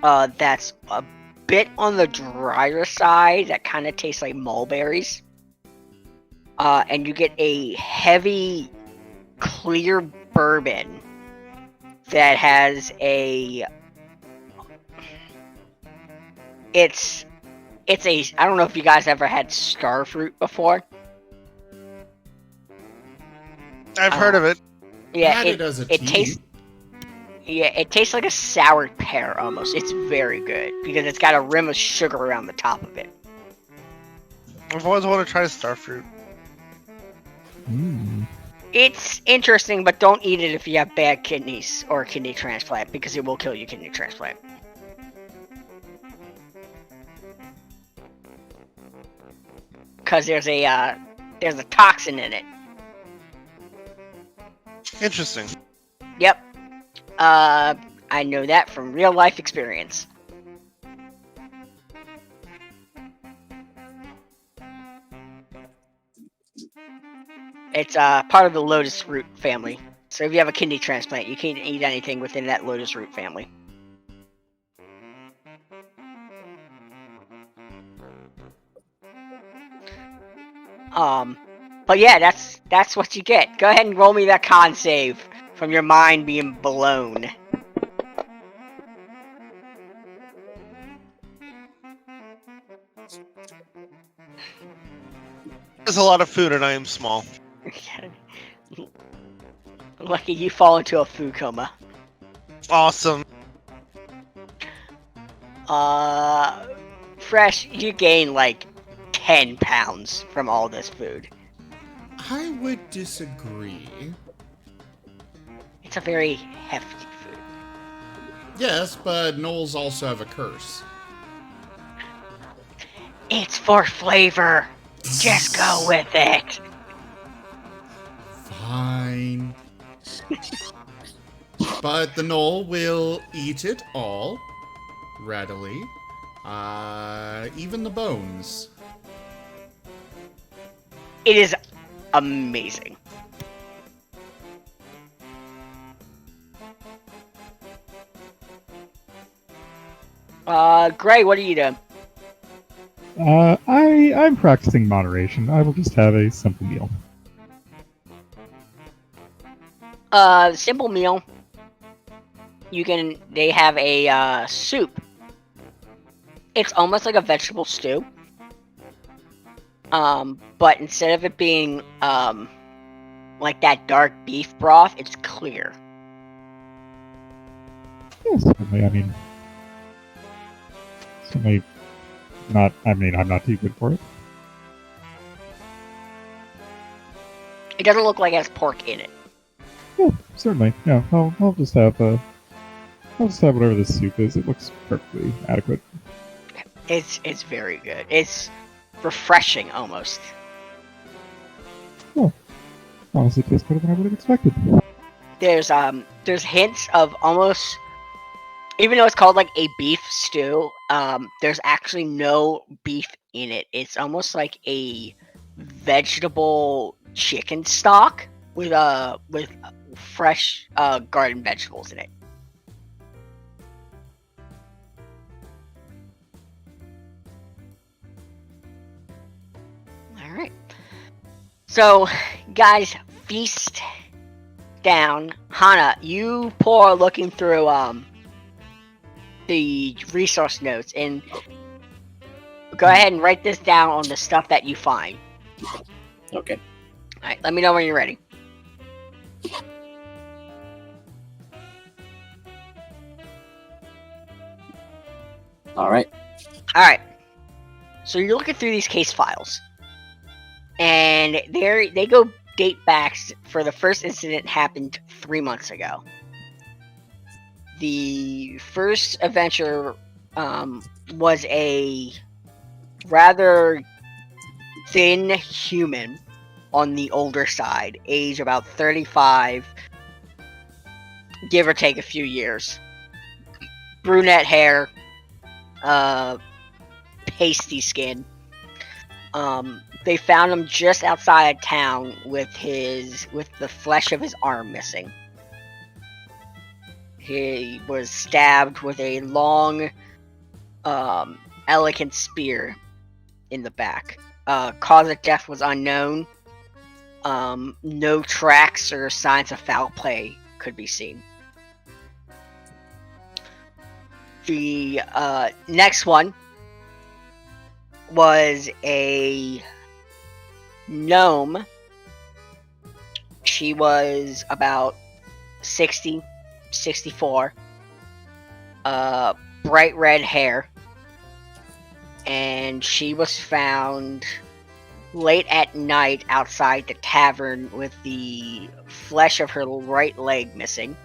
that's a bit on the drier side, that kind of tastes like mulberries. And you get a heavy, clear bourbon that has a It's a. I don't know if you guys ever had starfruit before. I've heard of it. Yeah, Had it as a it tea. tastes. Yeah, it tastes like a sour pear almost. It's very good because it's got a rim of sugar around the top of it. I've always wanted to try starfruit. Mm. It's interesting, but don't eat it if you have bad kidneys or a kidney transplant because it will kill your kidney transplant. Because there's a toxin in it. Interesting. Yep. I know that from real life experience. It's part of the lotus root family. So if you have a kidney transplant, you can't eat anything within that lotus root family. But yeah, that's what you get. Go ahead and roll me that con save from your mind being blown. There's a lot of food and I am small. Lucky you fall into a food coma. Awesome. Fresh, you gain like 10 pounds from all this food. I would disagree. It's a very hefty food. Yes, but gnolls also have a curse. It's for flavor. Just go with it. Fine. But the gnoll will eat it all readily. Even the bones. It is amazing. Gray, what are you doing? I'm practicing moderation. I will just have a simple meal. Simple meal. They have a, soup. It's almost like a vegetable stew. But instead of it being, like that dark beef broth, it's clear. Yeah, certainly, certainly not, I'm not too good for it. It doesn't look like it has pork in it. Yeah, certainly. Yeah, I'll just have whatever this soup is. It looks perfectly adequate. It's very good. It's refreshing almost. Oh, honestly, it tastes better than I would have expected. There's hints of almost, even though it's called like a beef stew, there's actually no beef in it. It's almost like a vegetable chicken stock with fresh garden vegetables in it. All right. So, guys, feast down. Hana, you pour looking through the resource notes and go ahead and write this down on the stuff that you find. Okay. Alright, let me know when you're ready. Alright. Alright. So you're looking through these case files. And they go date back for the first incident happened 3 months ago. The first adventure was a rather thin human on the older side, age about 35, give or take a few years. Brunette hair, pasty skin. They found him just outside of town with the flesh of his arm missing. He was stabbed with a long, elegant spear in the back. Cause of death was unknown. No tracks or signs of foul play could be seen. The next one was a gnome. She was about 60, 64. Bright red hair. And she was found late at night outside the tavern with the flesh of her right leg missing.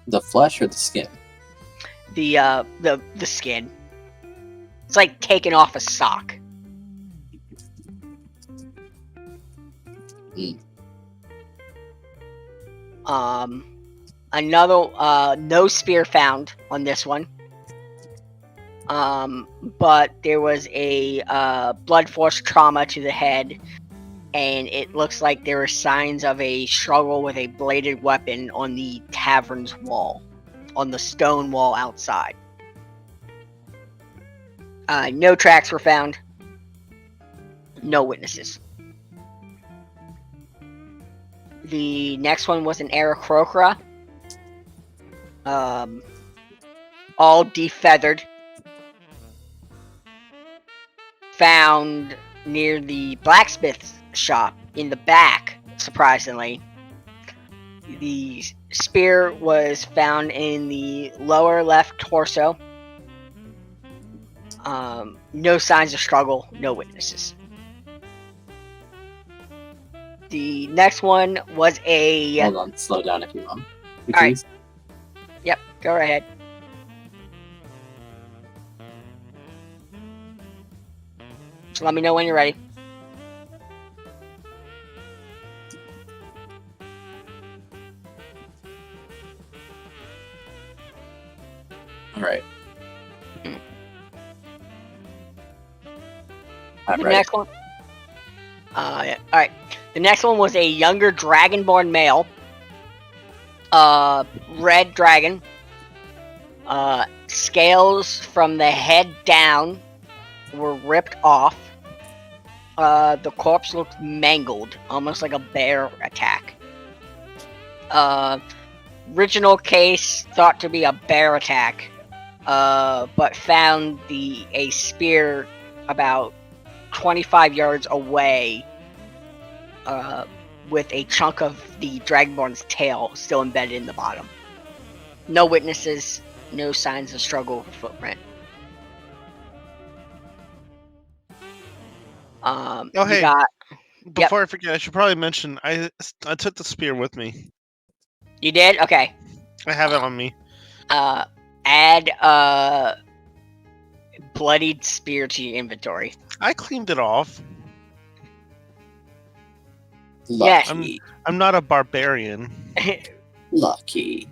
The flesh or the skin? The skin. It's like taking off a sock. Another no spear found on this one. But there was a blood force trauma to the head, and it looks like there were signs of a struggle with a bladed weapon on the tavern's wall, on the stone wall outside. No tracks were found. No witnesses. The next one was an Aarakocra. All defeathered. Found near the blacksmith shop in the back, surprisingly. The spear was found in the lower left torso. No signs of struggle, no witnesses. The next one was a... Hold on, slow down if you want. Alright. Yep, go right ahead. So let me know when you're ready. Alright. The next one. Yeah. All right. The next one was a younger dragonborn male. Red dragon. Scales from the head down were ripped off. The corpse looked mangled, almost like a bear attack. Original case thought to be a bear attack, but found a spear about 25 yards away, with a chunk of the dragonborn's tail still embedded in the bottom. No witnesses, no signs of struggle or footprint. Hey, Yep. before I forget, I should probably mention I took the spear with me. You did? Okay. I have it on me. Add bloodied spear to your inventory. I cleaned it off. Lucky. I'm not a barbarian. Lucky.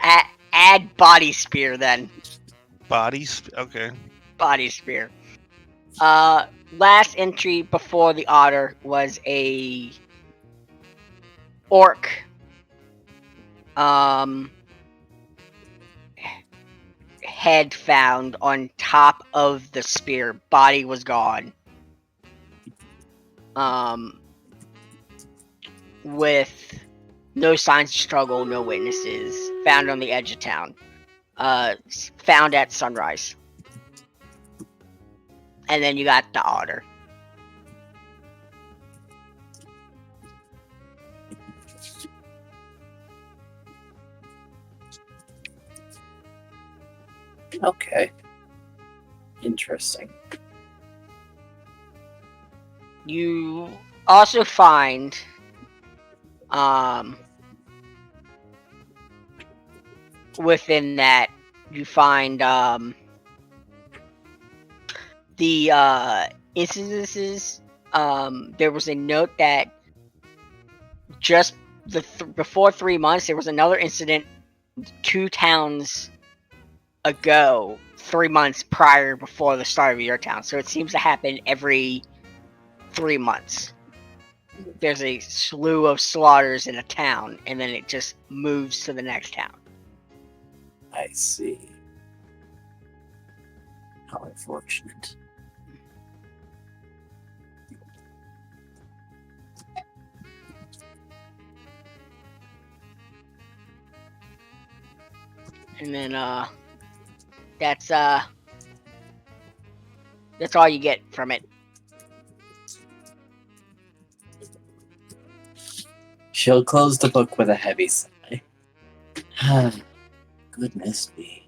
Add body spear then. Okay. Body spear. Last entry before the otter was a orc. Head found on top of the spear. Body was gone. With no signs of struggle, no witnesses. Found on the edge of town. Found at sunrise. And then you got the otter. Okay. Interesting. You also find within that you find the instances. There was a note that just before 3 months there was another incident 2 towns ago, 3 months prior before the start of your town. So it seems to happen every 3 months. There's a slew of slaughters in a town, and then it just moves to the next town. I see. How unfortunate. And then That's all you get from it. She'll close the book with a heavy sigh. Goodness me.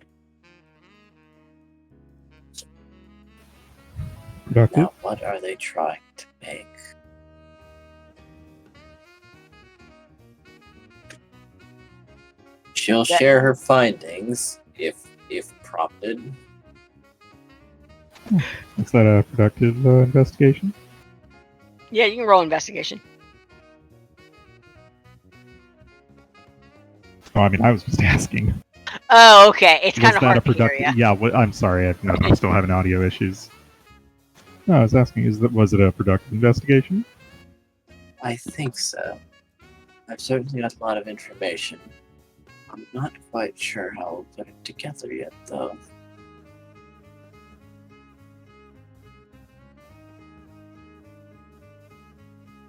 Productive. Now, what are they trying to make? She'll share her findings if prompted. Is that a productive investigation? Yeah, you can roll investigation. Oh, I mean, I was just asking. Oh, okay. It's kind Was of that a hard to hear productive? ya. Yeah. I'm sorry. I'm still having audio issues. No, I was asking. Was it a productive investigation? I think so. I've certainly got a lot of information. I'm not quite sure how I'll put it together yet, though.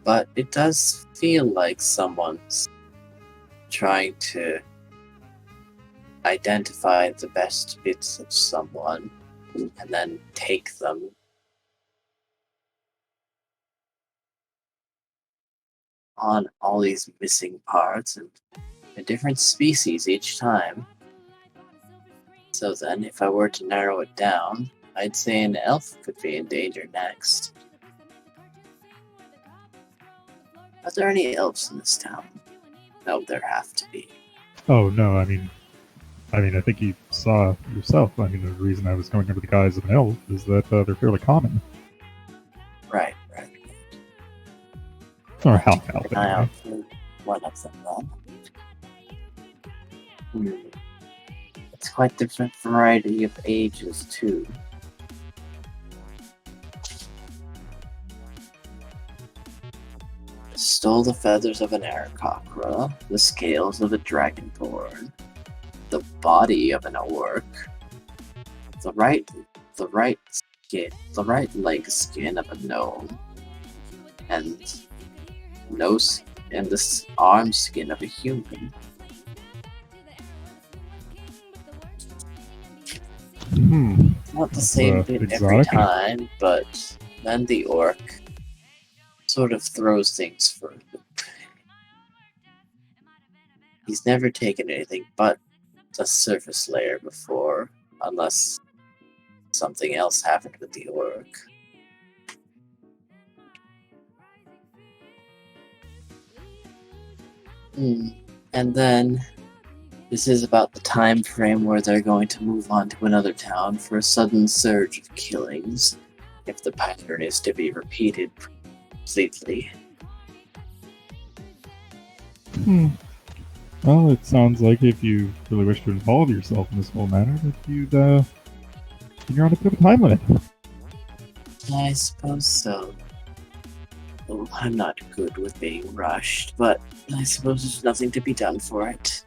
But it does feel like someone's trying to identify the best bits of someone and then take them. On all these missing parts and a different species each time. So then, if I were to narrow it down, I'd say an elf could be in danger next. Are there any elves in this town? No, there have to be. Oh no. I mean, I think you saw yourself. I mean, the reason I was going under the guise of an elf is that they're fairly common. Right. Or half elf. Keep an eye Anyway. out for one of them then. It's quite different variety of ages too. Stole the feathers of an aarakocra, the scales of a dragonborn, the body of an orc, the right leg skin of a gnome, and the arm skin of a human. Not the That's, same bit every exotic. time, but then the orc sort of throws things for a loop. He's never taken anything but the surface layer before, unless something else happened with the orc. And then this is about the time frame where they're going to move on to another town for a sudden surge of killings, if the pattern is to be repeated completely. Well, it sounds like if you really wish to involve yourself in this whole matter, that you're on a bit of a time limit. I suppose so. Oh, I'm not good with being rushed, but I suppose there's nothing to be done for it.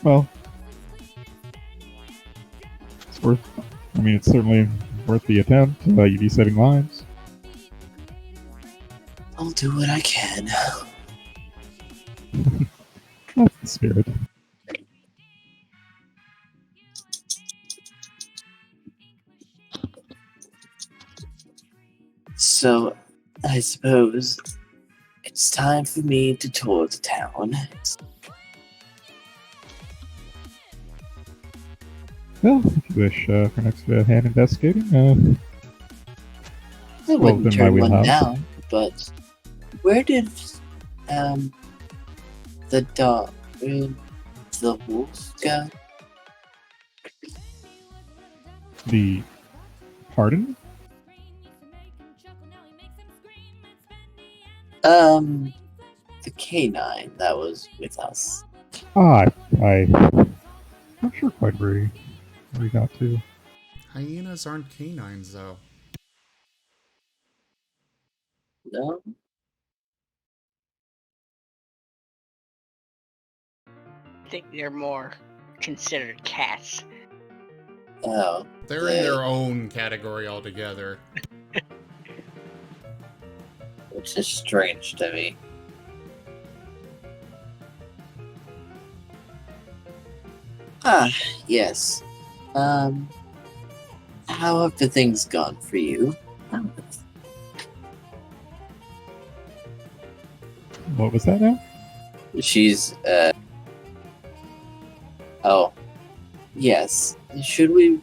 Well, it's certainly worth the attempt. You'd be saving lives. I'll do what I can. That's the spirit. So, I suppose it's time for me to tour the town. Well, if you wish for next hand investigating, I well, wouldn't then my turn one wheelhouse. down, but where did the dog, the wolf go? The pardon? The canine that was with us. I'm not sure quite where he got to. Hyenas aren't canines, though. No? I think they're more considered cats. Oh. They're in their own category altogether. Which is strange to me. Ah, yes. How have the things gone for you? What was that now? She's, Oh, yes. Should we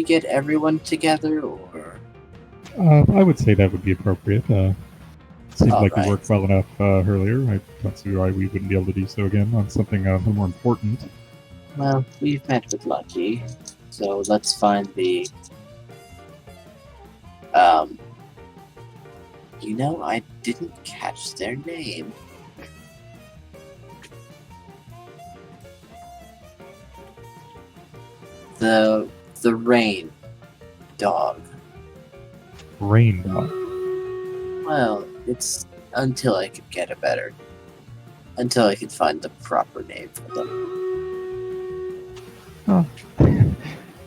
get everyone together, or? I would say that would be appropriate. Seemed All like we right. worked well enough earlier. I don't see why we wouldn't be able to do so again on something a little more important. Well, we've met with Lucky, so let's find the. I didn't catch their name. The rain dog. Rain dog. Well, it's until I could find the proper name for them. Oh.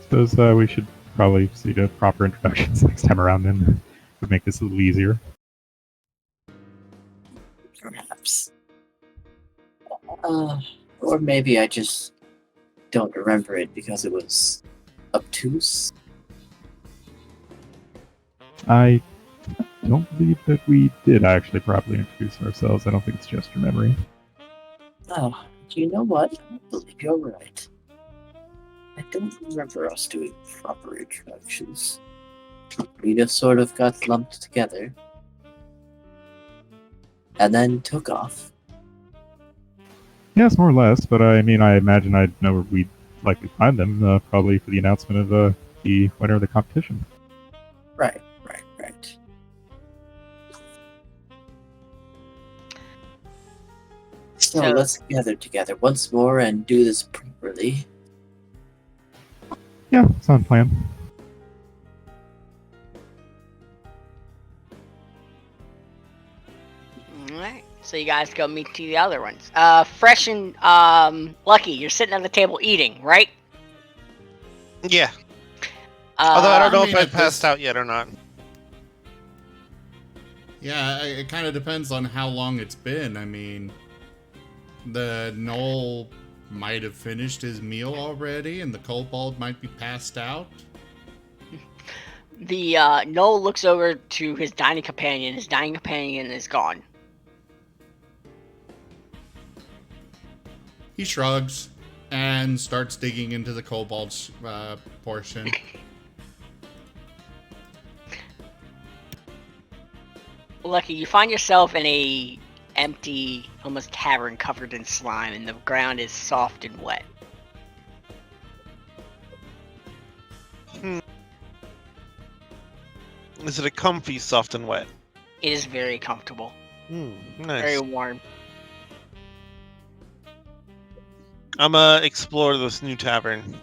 Suppose we should probably see the proper introductions next time around, then would make this a little easier. Perhaps. Or maybe I just don't remember it because it was obtuse. I don't believe that we did actually properly introduce ourselves. I don't think it's just your memory. Oh, you know what? I believe you're right. I don't remember us doing proper introductions. We just sort of got lumped together. And then took off. Yes, more or less, but I mean, I imagine I'd know where we'd likely find them, probably for the announcement of the winner of the competition. Right. So let's gather together once more and do this properly. Yeah, sound plan. Alright, so you guys go meet the other ones. Fresh and Lucky, you're sitting at the table eating, right? Yeah. Although I don't know I mean, if I at passed this- out yet or not. Yeah, it kind of depends on how long it's been. I mean, the Knoll might have finished his meal already, and the kobold might be passed out. The Noel looks over to his dining companion. His dining companion is gone. He shrugs and starts digging into the kobold's portion. Lucky, you find yourself in a empty, almost tavern covered in slime, and the ground is soft and wet. Is it a comfy, soft and wet? It is very comfortable, Nice. very warm. I'm gonna explore this new tavern.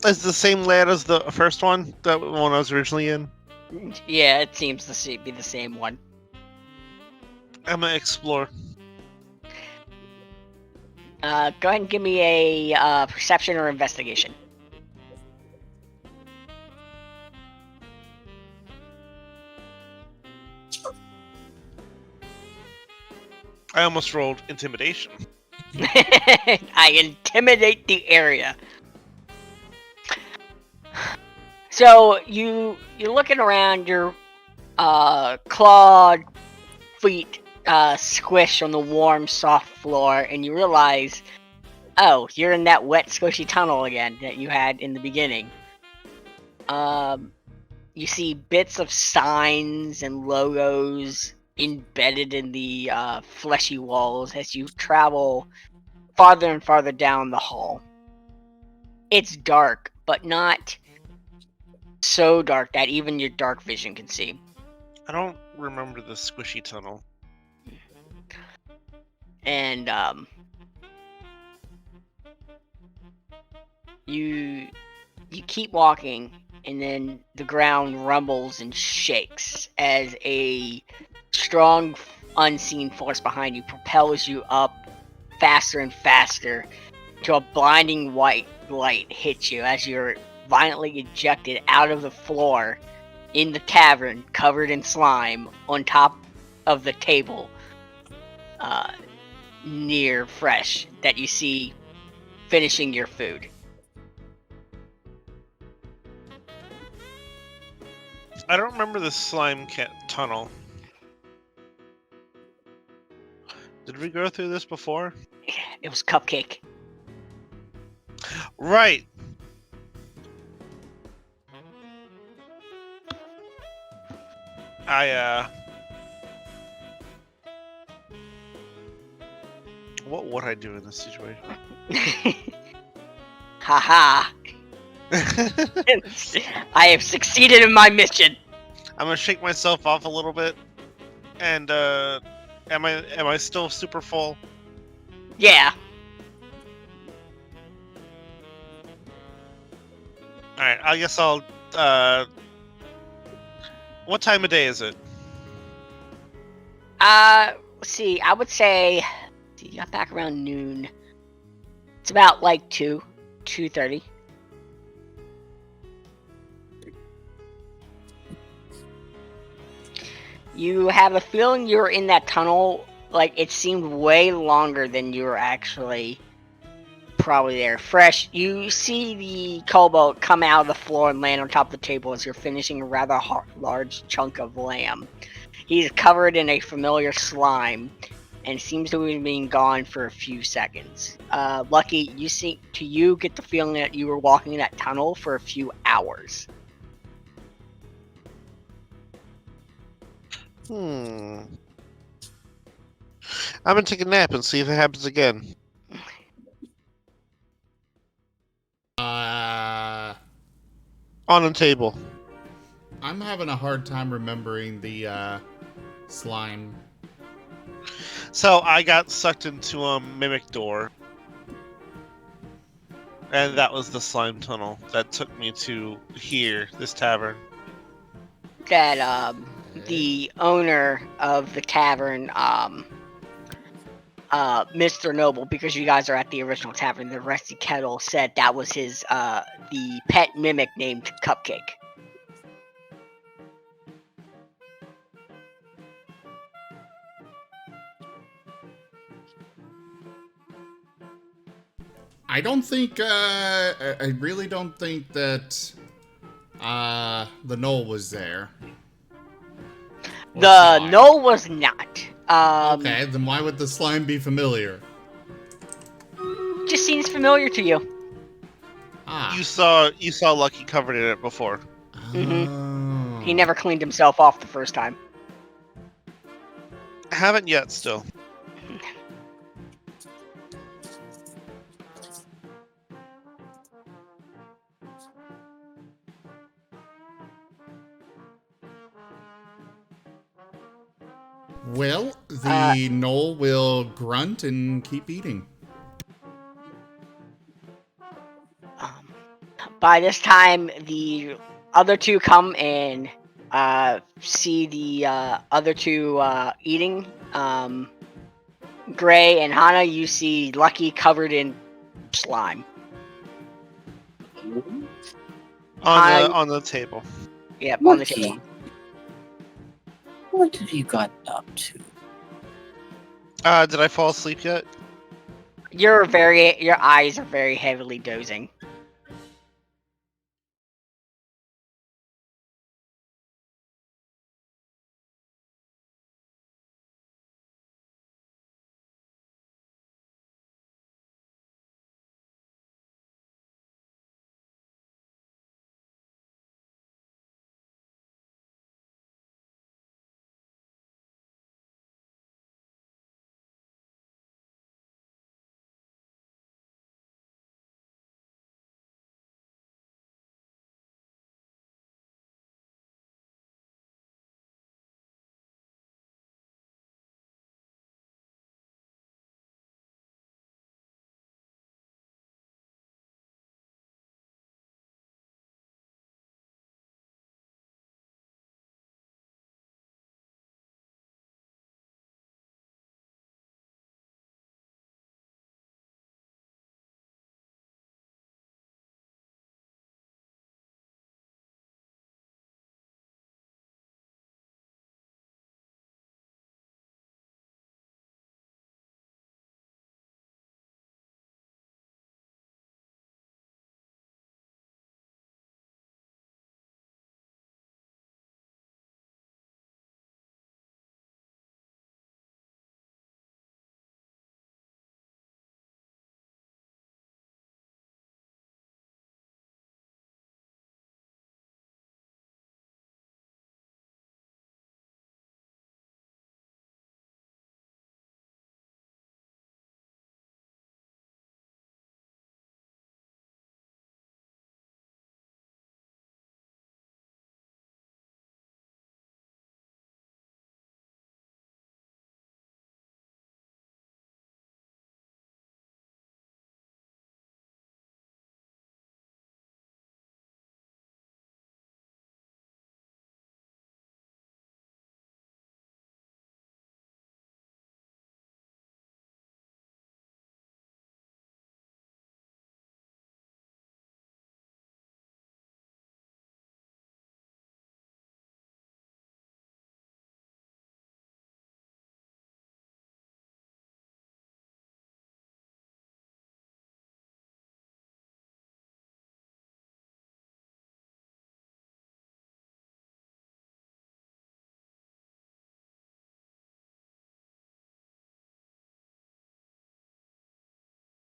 Is it the same layout as the first one? That one I was originally in? Yeah, it seems to be the same one. I'm gonna explore. Go ahead and give me a perception or investigation. I almost rolled intimidation. I intimidate the area. So you're looking around, your clawed feet squish on the warm, soft floor, and you realize, oh, you're in that wet, squishy tunnel again that you had in the beginning. You see bits of signs and logos embedded in the fleshy walls as you travel farther and farther down the hall. It's dark, but not so dark that even your dark vision can see. I don't remember the squishy tunnel. And you keep walking, and then the ground rumbles and shakes as a strong unseen force behind you propels you up faster and faster till a blinding white light hits you as you're violently ejected out of the floor in the tavern covered in slime on top of the table near Fresh that you see finishing your food. I don't remember the slime tunnel. Did we go through this before? It was Cupcake. Right. What would I do in this situation? Haha. I have succeeded in my mission. I'm gonna shake myself off a little bit, and am I still super full? Yeah. All right, I guess I'll. What time of day is it? Let's see. I would say, you got back around noon. It's about like 2:30. You have a feeling you're in that tunnel. Like it seemed way longer than you were actually probably there. Fresh. You see the kobold come out of the floor and land on top of the table as you're finishing a rather large chunk of lamb. He's covered in a familiar slime and seems to have been gone for a few seconds. Lucky, you get the feeling that you were walking in that tunnel for a few hours. I'm gonna take a nap and see if it happens again. On the table. I'm having a hard time remembering the slime. So I got sucked into a mimic door. And that was the slime tunnel that took me to here, this tavern. That the owner of the tavern, Mr. Noble, because you guys are at the original tavern, the Rusty Kettle, said that was his the pet mimic named Cupcake. I don't think, I really don't think that, the Knoll was there. The Knoll was not. Okay, then why would the slime be familiar? Just seems familiar to you. Ah. You saw Lucky covered in it before. Oh. He never cleaned himself off the first time. Haven't yet still. Well, the Knoll will grunt and keep eating. By this time, the other two come and see the other two eating. Gray and Hana, you see Lucky covered in slime. On the table. Yep, on the table. What have you gotten up to? Did I fall asleep yet? Your eyes are very heavily dozing.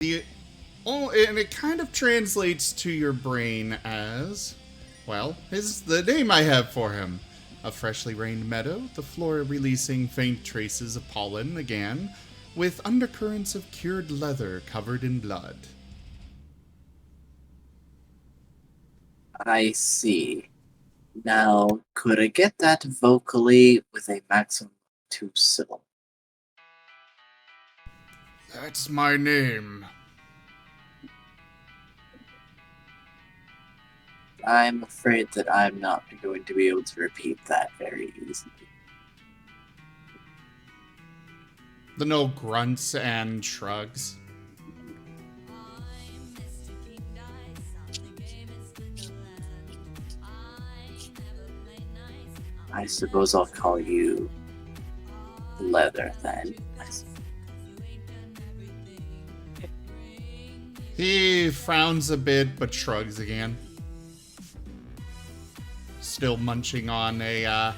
And it kind of translates to your brain as, well, is the name I have for him. A freshly rained meadow, the flora releasing faint traces of pollen again, with undercurrents of cured leather covered in blood. I see. Now, could I get that vocally with a maximum of 2 syllables? That's my name. I'm afraid that I'm not going to be able to repeat that very easily. The gnome grunts and shrugs. I suppose I'll call you Leather then. He frowns a bit but shrugs again. Still munching on a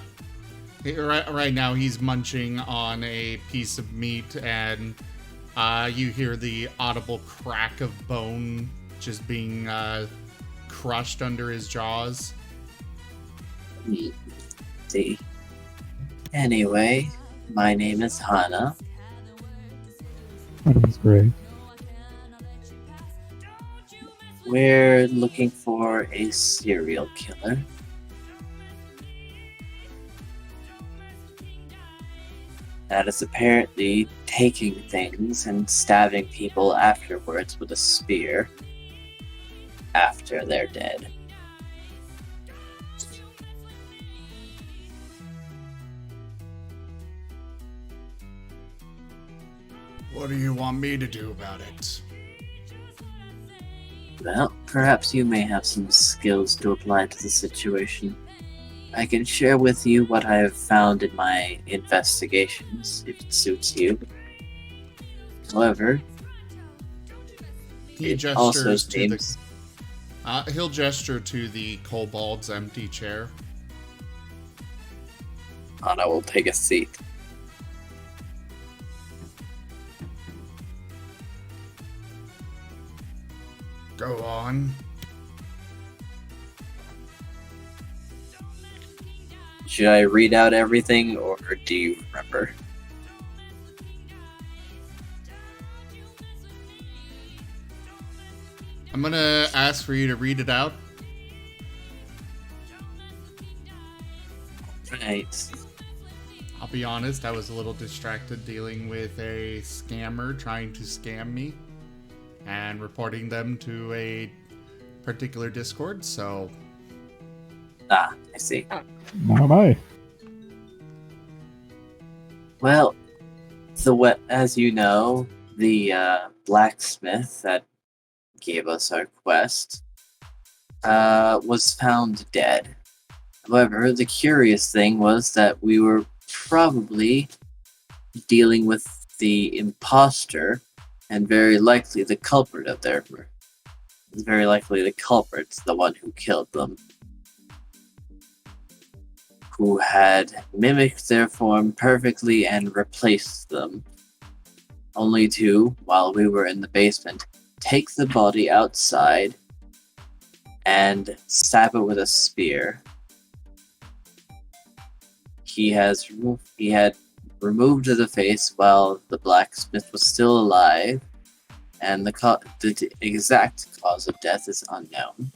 right now he's munching on a piece of meat, and you hear the audible crack of bone just being crushed under his jaws. See. Anyway, my name is Hana. My name's Gray. We're looking for a serial killer. That is apparently taking things and stabbing people afterwards with a spear after they're dead. What do you want me to do about it? Well, perhaps you may have some skills to apply to the situation. I can share with you what I have found in my investigations, if it suits you. However, He it also gestures to seems... the. He'll gesture to the kobold's empty chair. Hana will take a seat. Go on. Should I read out everything, or do you remember? I'm gonna ask for you to read it out. Right. I'll be honest, I was a little distracted dealing with a scammer trying to scam me and reporting them to a particular Discord, so... Ah, I see. Not I. Well, as you know, the blacksmith that gave us our quest was found dead. However, the curious thing was that we were probably dealing with the imposter and very likely the culprit of their murder. Very likely the culprit's the one who killed them, who had mimicked their form perfectly and replaced them, only to, while we were in the basement, take the body outside and stab it with a spear. He had removed the face while the blacksmith was still alive, and the exact cause of death is unknown.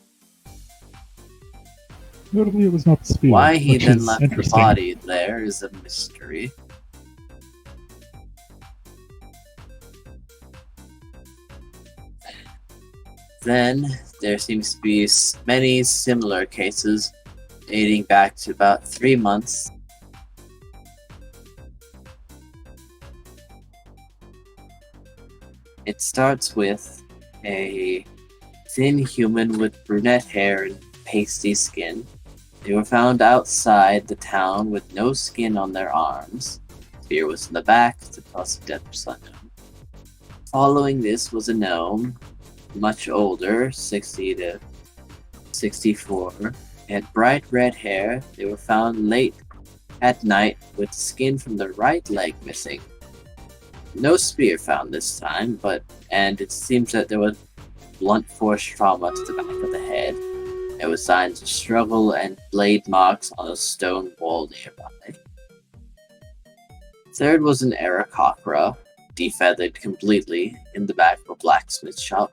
Notably, it was not the spear. Why he which then is left the interesting. body there is a mystery. Then there seems to be many similar cases dating back to about 3 months. It starts with a thin human with brunette hair and pasty skin. They were found outside the town with no skin on their arms. Spear was in the back, the cause of death was unknown. Following this was a gnome, much older, 60 to 64. They had bright red hair. They were found late at night with skin from the right leg missing. No spear found this time, and it seems that there was blunt force trauma to the back of the head. There was signs of struggle and blade marks on a stone wall nearby. Third was an Aarakocra, defeathered completely, in the back of a blacksmith shop.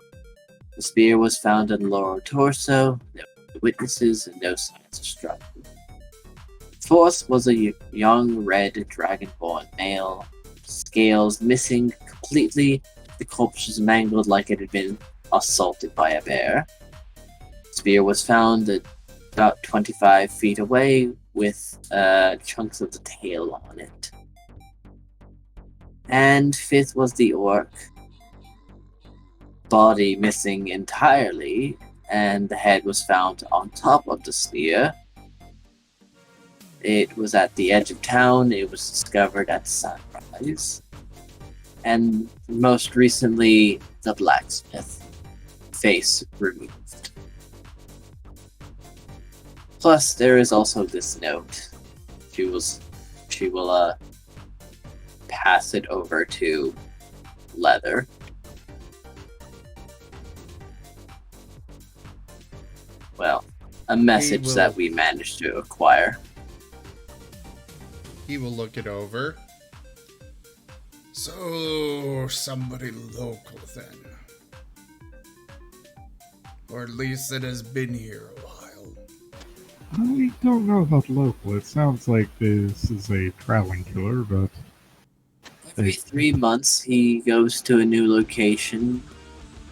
The spear was found in the lower torso, no witnesses, and no signs of struggle. Fourth was a young red dragonborn male, scales missing completely. The corpse was mangled like it had been assaulted by a bear. Spear was found at about 25 feet away with chunks of the tail on it. And fifth was the orc. Body missing entirely, and the head was found on top of the spear. It was at the edge of town. It was discovered at sunrise. And most recently, the blacksmith. Face removed. Plus, there is also this note. She will pass it over to Leather. Well, a message that we managed to acquire. He will look it over. So, somebody local then. Or at least that has been here a while. I don't know about local. It sounds like this is a traveling killer, but Every 3 months, he goes to a new location,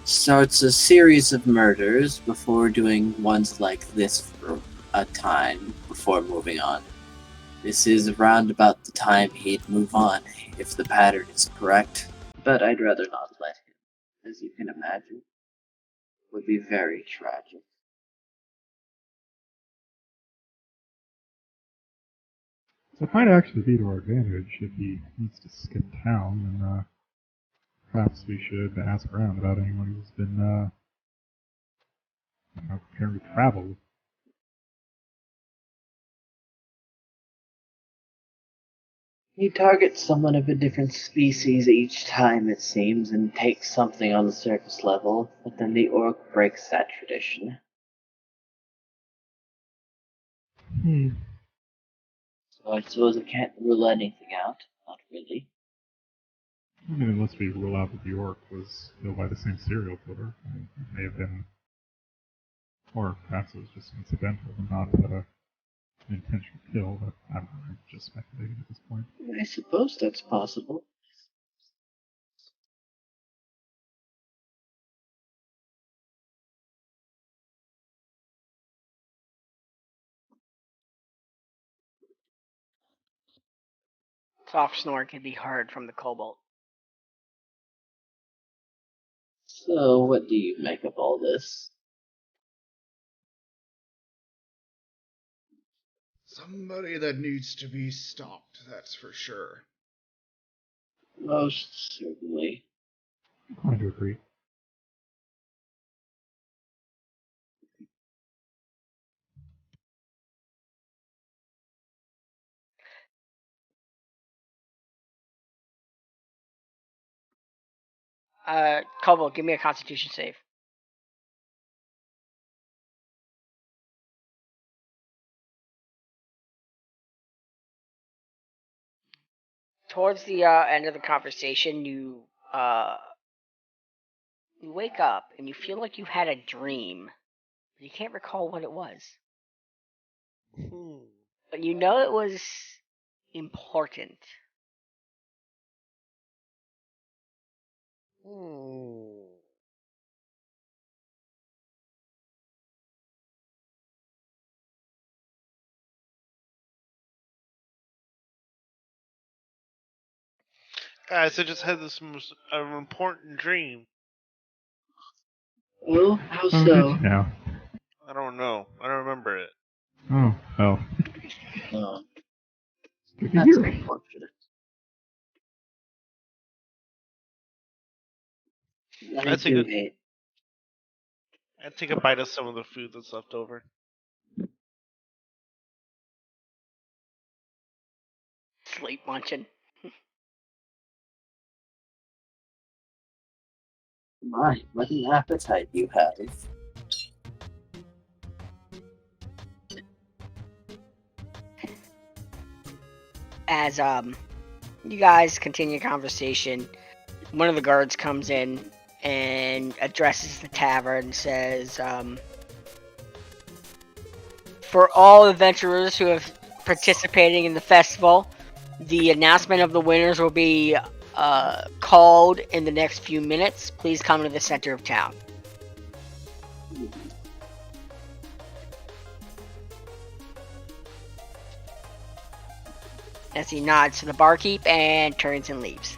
starts a series of murders before doing ones like this for a time before moving on. This is around about the time he'd move on, if the pattern is correct. But I'd rather not let him, as you can imagine. It would be very tragic. it might actually be to our advantage if he needs to skip town, and perhaps we should ask around about anyone who's been preparing to travel. He targets someone of a different species each time, it seems, and takes something on the surface level, but then the orc breaks that tradition. So I suppose I can't rule anything out. Not really. I mean, unless we rule out that the orc was killed by the same serial killer. I mean, it may have been, or perhaps it was just incidental and not an intentional kill, but I'm just speculating at this point. I suppose that's possible. Soft snore can be heard from the kobold. So, what do you make of all this? Somebody that needs to be stopped, that's for sure. Most certainly. I do agree. Kobold, give me a Constitution save. Towards the end of the conversation, you wake up and you feel like you had a dream. You can't recall what it was, but you know it was important. Guys, I just had this most important dream. Well, how Oh, did so? you now? I don't know. I don't remember it. Oh, well. Oh, Good to that's hear. unfortunate. I That's a do good. hate. I'd take a bite of some of the food that's left over. Sleep munching. My, what an appetite you have. As you guys continue conversation, one of the guards comes in and addresses the tavern and says, for all adventurers who have participating in the festival, the announcement of the winners will be called in the next few minutes. Please come to the center of town. As he nods to the barkeep and turns and leaves.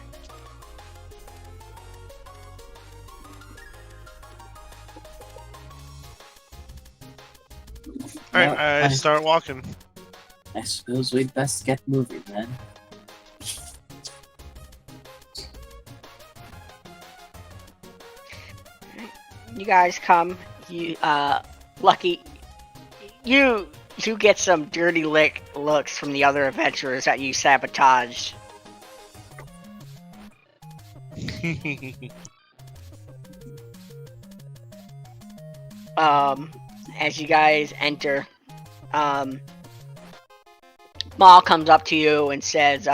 Alright, Well, I start walking. I suppose we'd best get moving then. You guys come. You Lucky, you get some dirty looks from the other adventurers that you sabotaged. As you guys enter, Maul comes up to you and says,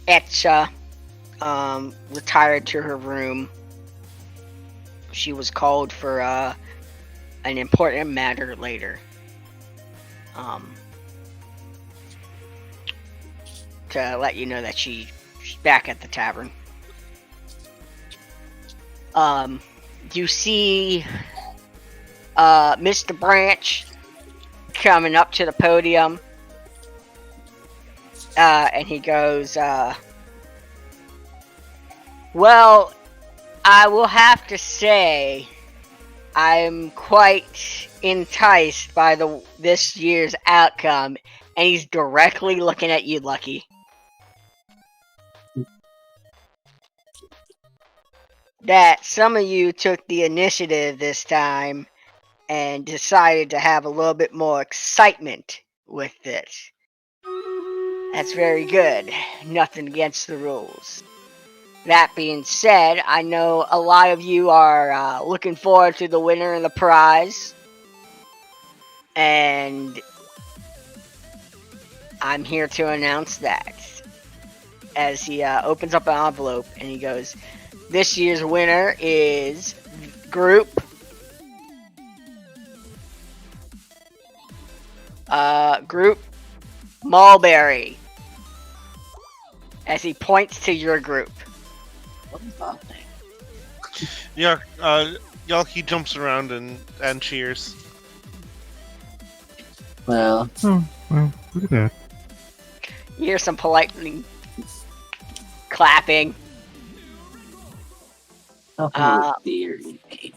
Etcha retired to her room. She was called for an important matter later. To let you know that she's back at the tavern. You see Mr. Branch coming up to the podium, and he goes, well, I will have to say I'm quite enticed by this year's outcome, and he's directly looking at you, Lucky. That some of you took the initiative this time and decided to have a little bit more excitement with it. That's very good. Nothing against the rules. That being said, I know a lot of you are looking forward to the winner and the prize. And I'm here to announce that. As he opens up an envelope and he goes, this year's winner is Group Mulberry. As he points to your group. What is that thing? Yeah, Yalki jumps around and cheers. Well, Oh, well, look at that. You hear some politely clapping. oh dearie me.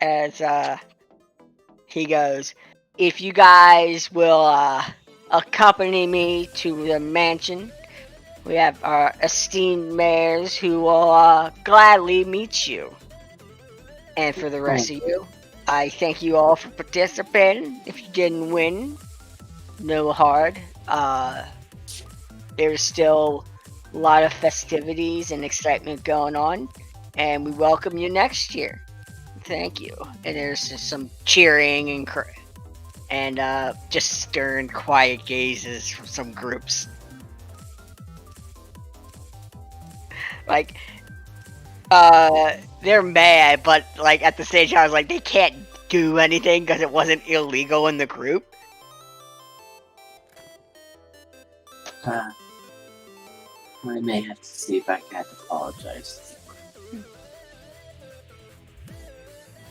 As he goes, if you guys will accompany me to the mansion, we have our esteemed mayors who will gladly meet you. And for the rest of you, I thank you all for participating. If you didn't win, no hard. There's still a lot of festivities and excitement going on, and we welcome you next year. Thank you. And there's just some cheering and just stern, quiet gazes from some groups. Like, they're mad, but like at the same time, I was like, they can't do anything because it wasn't illegal in the group. I may have to see if I can apologize.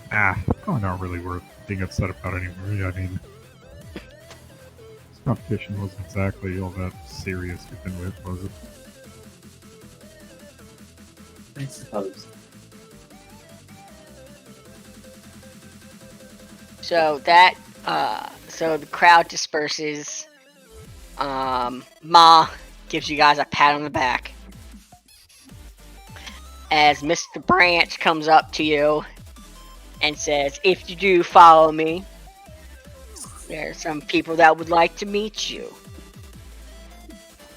Probably not really worth being upset about anymore. I mean, this competition wasn't exactly all that serious to begin with, was it? I suppose. So that, so the crowd disperses. Ma gives you guys a pat on the back. As Mr. Branch comes up to you and says, if you do follow me, there are some people that would like to meet you.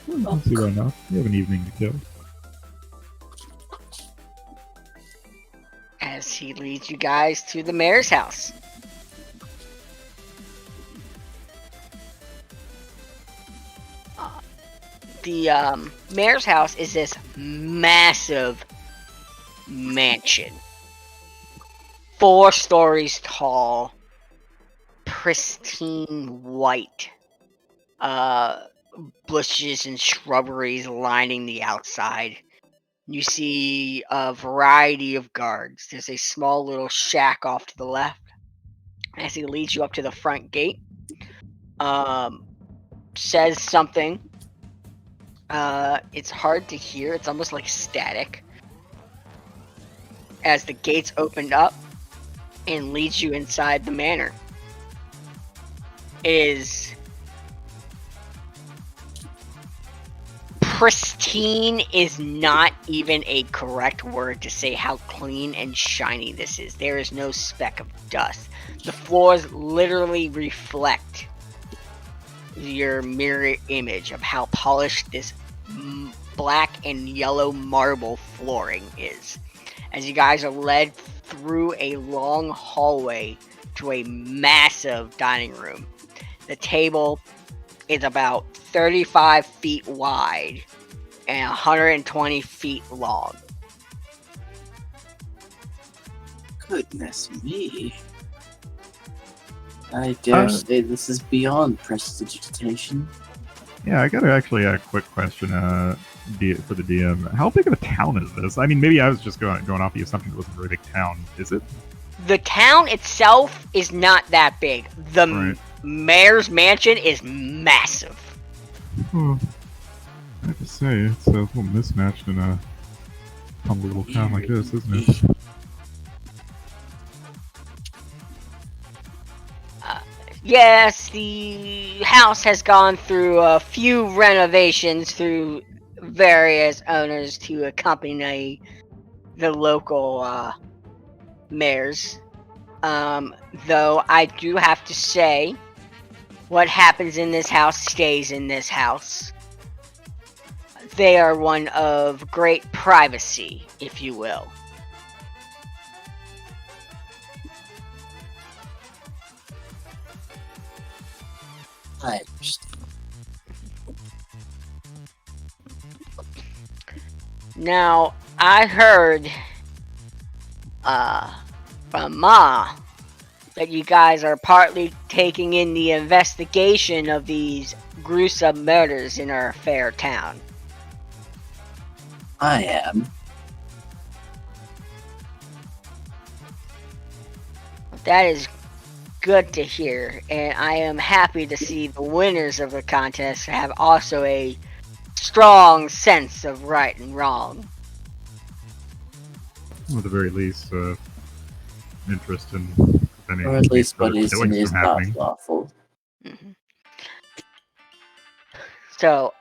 Let's see right now. You have an evening to kill. As he leads you guys to the mayor's house. The mayor's house is this massive mansion. 4 stories tall, pristine white. Bushes and shrubberies lining the outside. You see a variety of guards. There's a small little shack off to the left. As he leads you up to the front gate, says something. It's hard to hear. It's almost like static. As the gates opened up and leads you inside the manor. It is pristine is not even a correct word to say how clean and shiny this is. There is no speck of dust. The floors literally reflect your mirror image of how polished this black and yellow marble flooring is. As you guys are led through a long hallway to a massive dining room. The table is about 35 feet wide and 120 feet long. Goodness me. I dare say this is beyond prestidigitation. Yeah, I got actually a quick question for the DM. How big of a town is this? I mean, maybe I was just going off the assumption it was a very big town. Is it? The town itself is not that big. The Right. mayor's mansion is massive. I have to say, it's a little mismatched in a humble little town like this, isn't it? Yes, the house has gone through a few renovations through various owners to accompany the local mayors. Though I do have to say, what happens in this house stays in this house. They are one of great privacy, if you will. I understand. Now, I heard from Ma that you guys are partly taking in the investigation of these gruesome murders in our fair town. I am. That is good to hear, and I am happy to see the winners of the contest have also a strong sense of right and wrong. Well, at the very least, interest in preventing Or at least what further is and killings is from not happening. lawful. Mhm. So,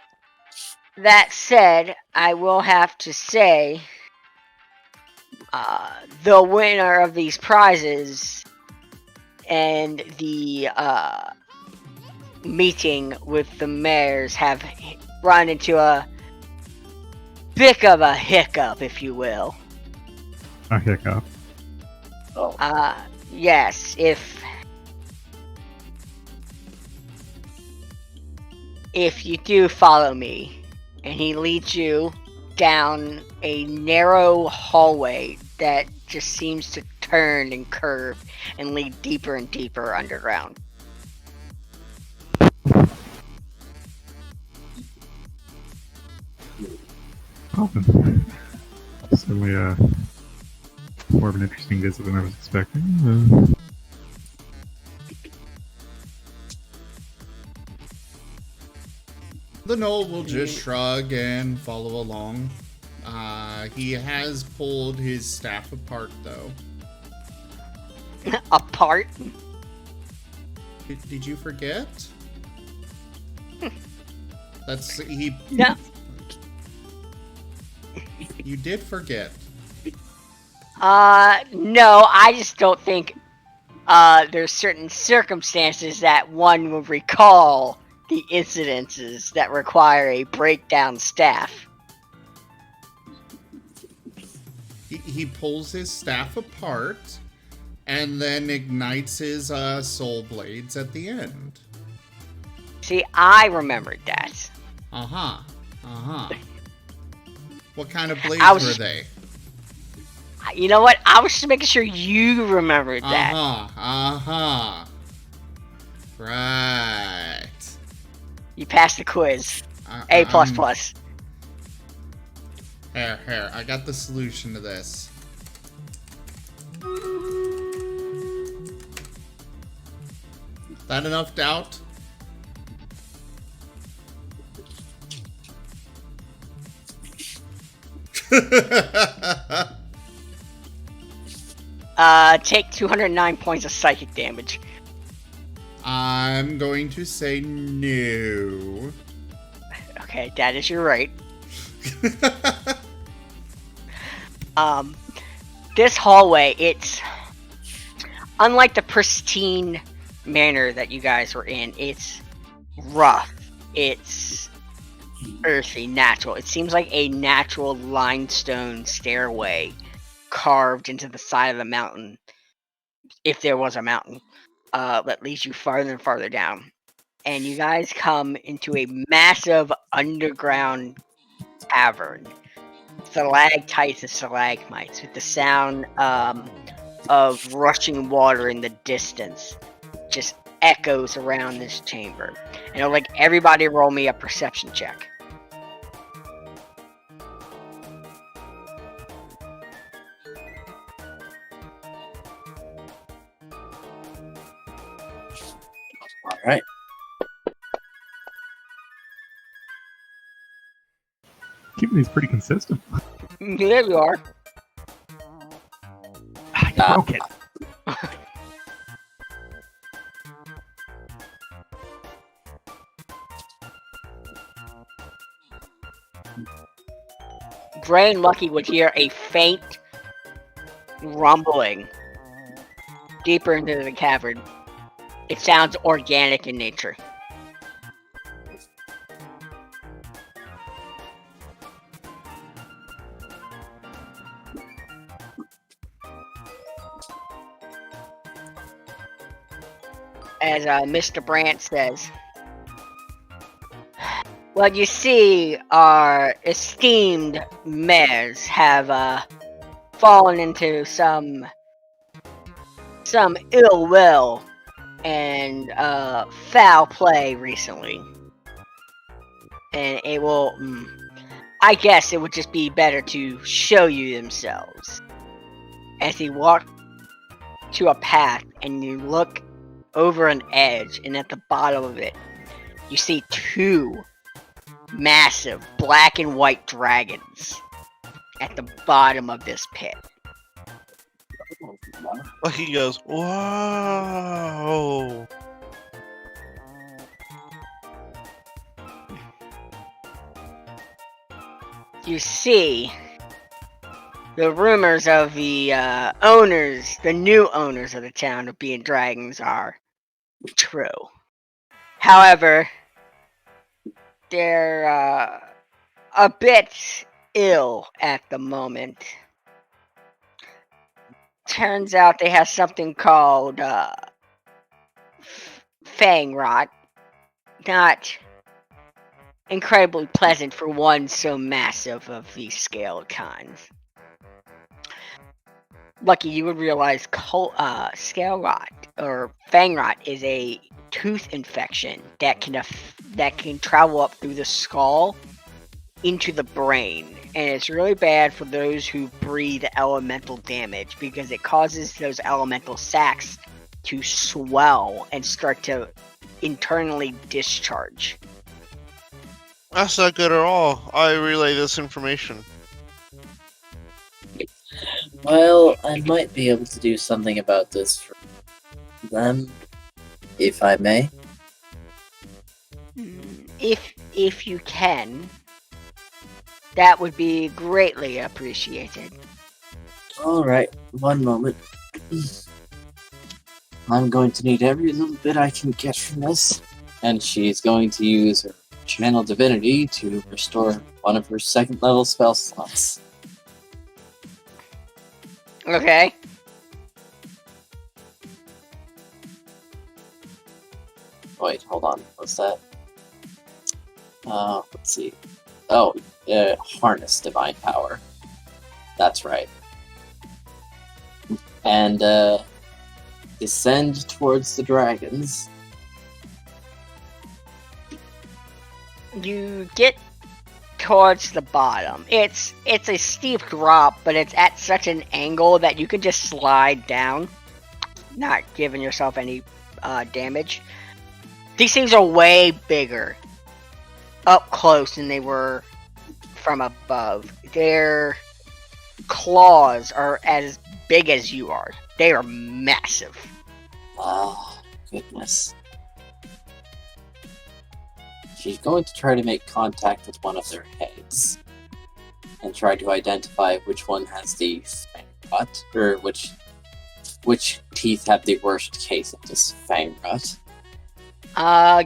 that said, I will have to say, the winner of these prizes and the meeting with the mayors have run into a bit of a hiccup, if you will. A hiccup. Oh, Yes, if you do follow me, and he leads you down a narrow hallway that just seems to turn and curve and lead deeper and deeper underground. Oh, certainly more of an interesting visit than I was expecting. The Knoll will just shrug and follow along. He has pulled his staff apart, though. Apart? Did you forget? He. No. You did forget. No, I just don't think there's certain circumstances that one will recall the incidences that require a breakdown staff. He pulls his staff apart and then ignites his soul blades at the end. See, I remembered that. Uh-huh. What kind of blades were they? You know what? I was just making sure you remembered that. Right. You passed the quiz. A++. Here. I got the solution to this. That enough doubt? Take 209 points of psychic damage. I'm going to say no. Okay, that is your right. This hallway, it's unlike the pristine manor that you guys were in. It's rough. It's earthy, natural. It seems like a natural limestone stairway carved into the side of the mountain, if there was a mountain, that leads you farther and farther down. And you guys come into a massive underground cavern. Stalactites and stalagmites with the sound of rushing water in the distance just echoes around this chamber. And I'd like everybody roll me a perception check. All right. Keeping these pretty consistent. There you are. You broke it. Brain Lucky would hear a faint rumbling deeper into the cavern. It sounds organic in nature. As Mr. Brandt says, well, you see, our esteemed mayors have fallen into some ill will and foul play recently. And it will, I guess it would just be better to show you themselves. As he walked to a path and you look over an edge, and at the bottom of it, you see two massive black and white dragons at the bottom of this pit. Lucky goes, whoa. You see, the rumors of the new owners of the town of being dragons are true. However, they're a bit ill at the moment. Turns out they have something called fang rot. Not incredibly pleasant for one so massive of these scaled kinds. Lucky, you would realize scale rot or fang rot is a tooth infection that can travel up through the skull into the brain, and it's really bad for those who breathe elemental damage because it causes those elemental sacs to swell and start to internally discharge. That's not good at all. I relay this information. Well, I might be able to do something about this for them, if I may. If you can, that would be greatly appreciated. Alright, one moment. I'm going to need every little bit I can get from this. And she's going to use her Channel Divinity to restore one of her second level spell slots. Okay. Wait, hold on. What's that? Let's see. Oh, Harness Divine Power. That's right. And, descend towards the dragons. You get towards the bottom. It's a steep drop, but it's at such an angle that you can just slide down, not giving yourself any damage. These things are way bigger up close than they were from above. Their claws are as big as you are. They are massive. Oh, goodness. She's going to try to make contact with one of their heads and try to identify which one has the fang rot, or which teeth have the worst case of this fang rot.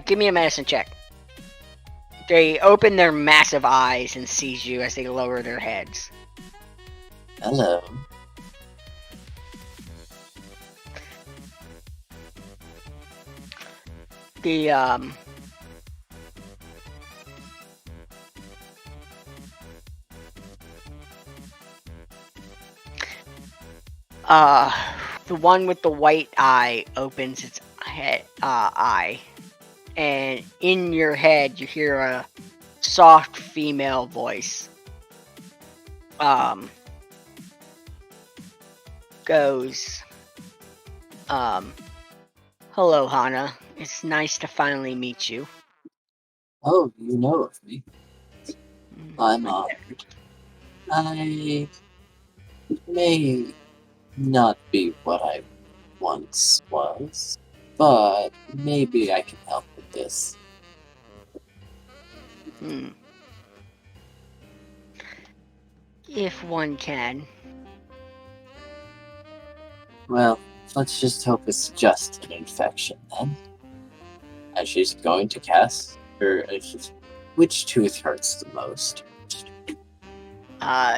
Give me a medicine check. They open their massive eyes and seize you as they lower their heads. Hello. The one with the white eye opens its eye, and in your head you hear a soft female voice. Goes, hello, Hana. It's nice to finally meet you. Oh, you know of me. I'm honored. I may not be what I once was, but maybe I can help with this. If one can. Well, let's just hope it's just an infection then. And she's going to cast her. Which tooth hurts the most?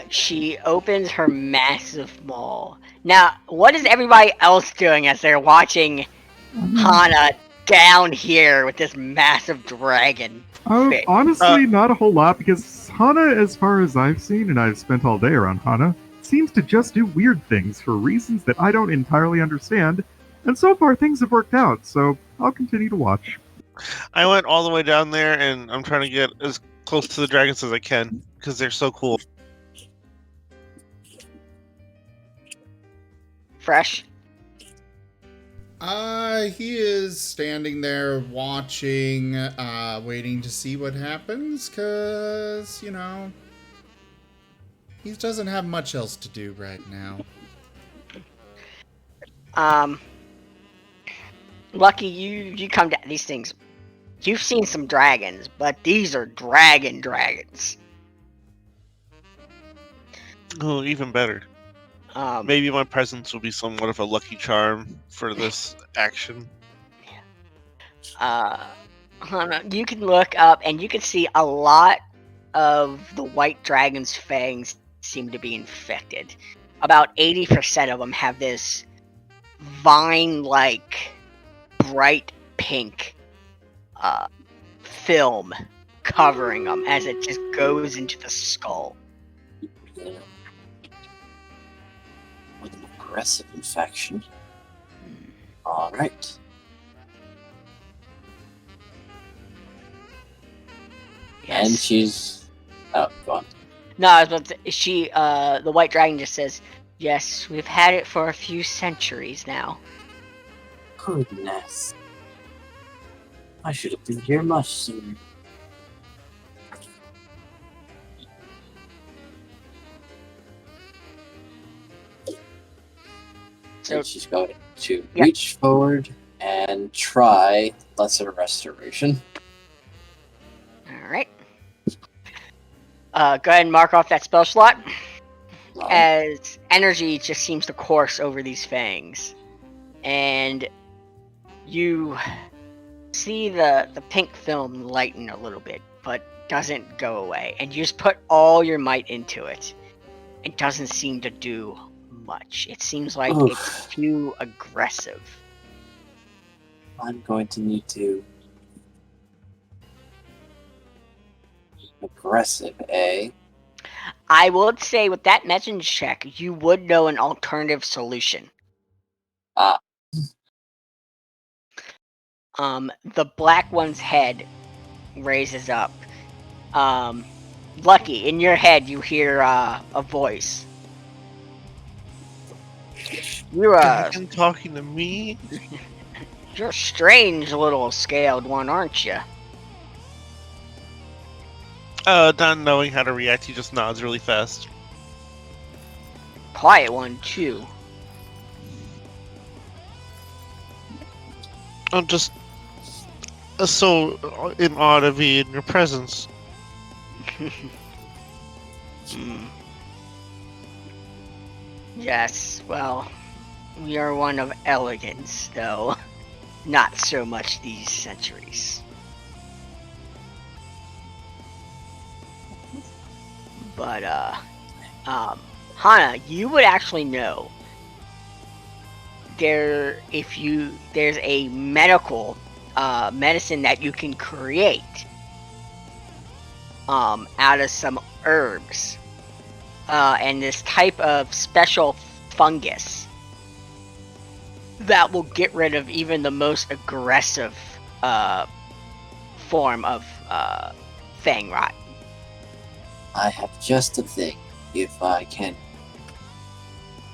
She opens her massive maw. Now, what is everybody else doing as they're watching Hana down here with this massive dragon? Fix. Honestly, not a whole lot, because Hana, as far as I've seen, and I've spent all day around Hana, seems to just do weird things for reasons that I don't entirely understand, and so far things have worked out, so I'll continue to watch. I went all the way down there, and I'm trying to get as close to the dragons as I can, because they're so cool. Fresh? He is standing there watching, waiting to see what happens, because, you know, he doesn't have much else to do right now. Lucky you come to these things. You've seen some dragons, but these are dragons. Oh, even better. Maybe my presence will be somewhat of a lucky charm for this action. You can look up and you can see a lot of the white dragon's fangs seem to be infected. About 80% of them have this vine-like bright pink film covering them as it just goes into the skull. Yeah. With an aggressive infection. Alright. Yes. And she's... Oh, go on. No, I was about to, the white dragon just says, yes, we've had it for a few centuries now. Goodness. I should have been here much sooner. So she's going to reach forward and try Lesser Restoration. Alright. Go ahead and mark off that spell slot. As energy just seems to course over these fangs. And you see the pink film lighten a little bit, but doesn't go away. And you just put all your might into it. It doesn't seem to do much. It seems like Oof. it's too aggressive. I'm going to need to... Aggressive, eh? I would say with that medicine check, you would know an alternative solution. Ah. The black one's head raises up. Lucky, in your head you hear a voice. You're Dragon talking to me? you're a strange little scaled one, aren't you? Not knowing how to react, he just nods really fast. Quiet one too. I'm just so in awe to be in your presence. Yes, well, we are one of elegance, though. Not so much these centuries. But, Hana, you would actually know there's a medical medicine that you can create out of some herbs and this type of special fungus that will get rid of even the most aggressive form of fang rot. I have just a thing. If I can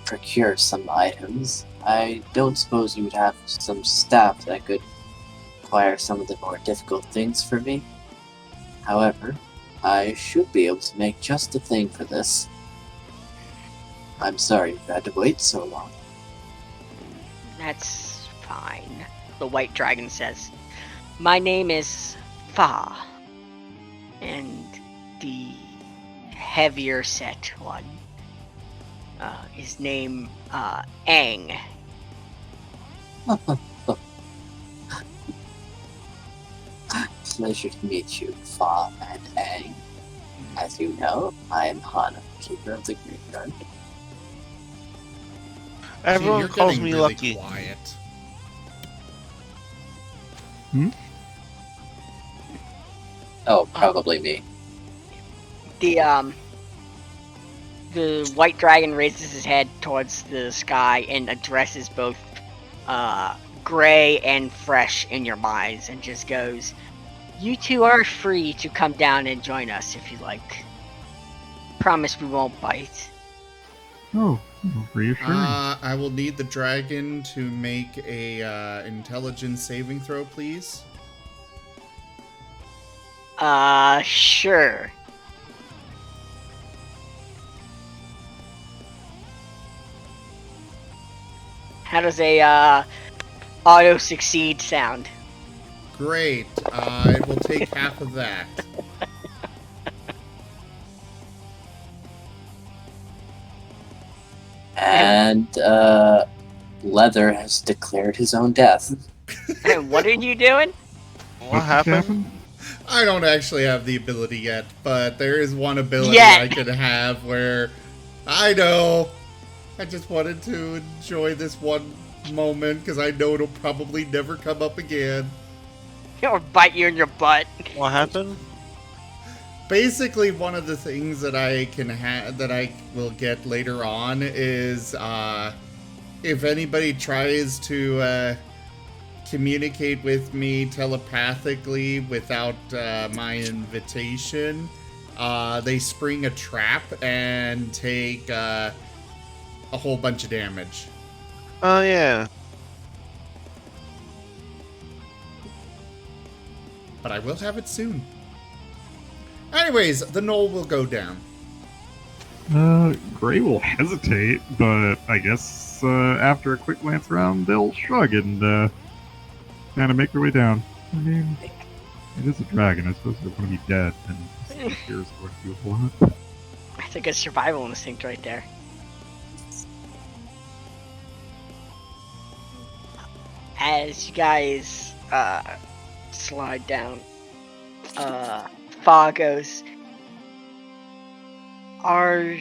procure some items, I don't suppose you would have some staff that could acquire some of the more difficult things for me. However, I should be able to make just a thing for this. I'm sorry you've had to wait so long. That's fine, the white dragon says. My name is Fa, and the heavier set one is named Aang. Pleasure to meet you, Fa and Aang. As you know, I am Hana, keeper of the graveyard. Everyone You're calls getting me really lucky. Quiet. Oh, probably me. The white dragon raises his head towards the sky and addresses both Gray and Fresh in your minds and just goes, "You two are free to come down and join us if you like. Promise we won't bite." Oh, reassuring. I will need the dragon to make a intelligence saving throw, please. Sure. How does a auto succeed sound? Great. It will take half of that. And, Leather has declared his own death. What are you doing? What happened? I don't actually have the ability yet, but there is one ability Yet. I could have where I know. I just wanted to enjoy this one moment because I know it'll probably never come up again. Or bite you in your butt. What happened? Basically, one of the things that I can that I will get later on is if anybody tries to communicate with me telepathically without my invitation, they spring a trap and take a whole bunch of damage. Oh, yeah. But I will have it soon. Anyways, the knoll will go down. Gray will hesitate, but I guess after a quick glance around, they'll shrug and kind of make their way down. I mean, it is a dragon. I suppose they want to be dead, and here's what you want. That's a good survival instinct right there. As you guys slide down. Fa goes, Are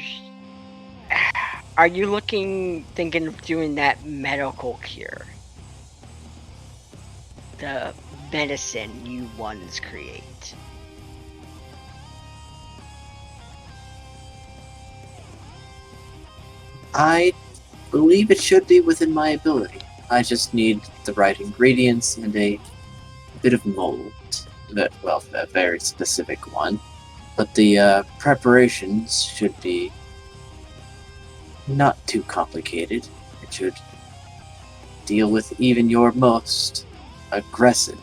you thinking of doing that medical cure? The medicine you ones create. I believe it should be within my ability. I just need the right ingredients and a bit of mold. Well, a very specific one. But the preparations should be not too complicated. It should deal with even your most aggressive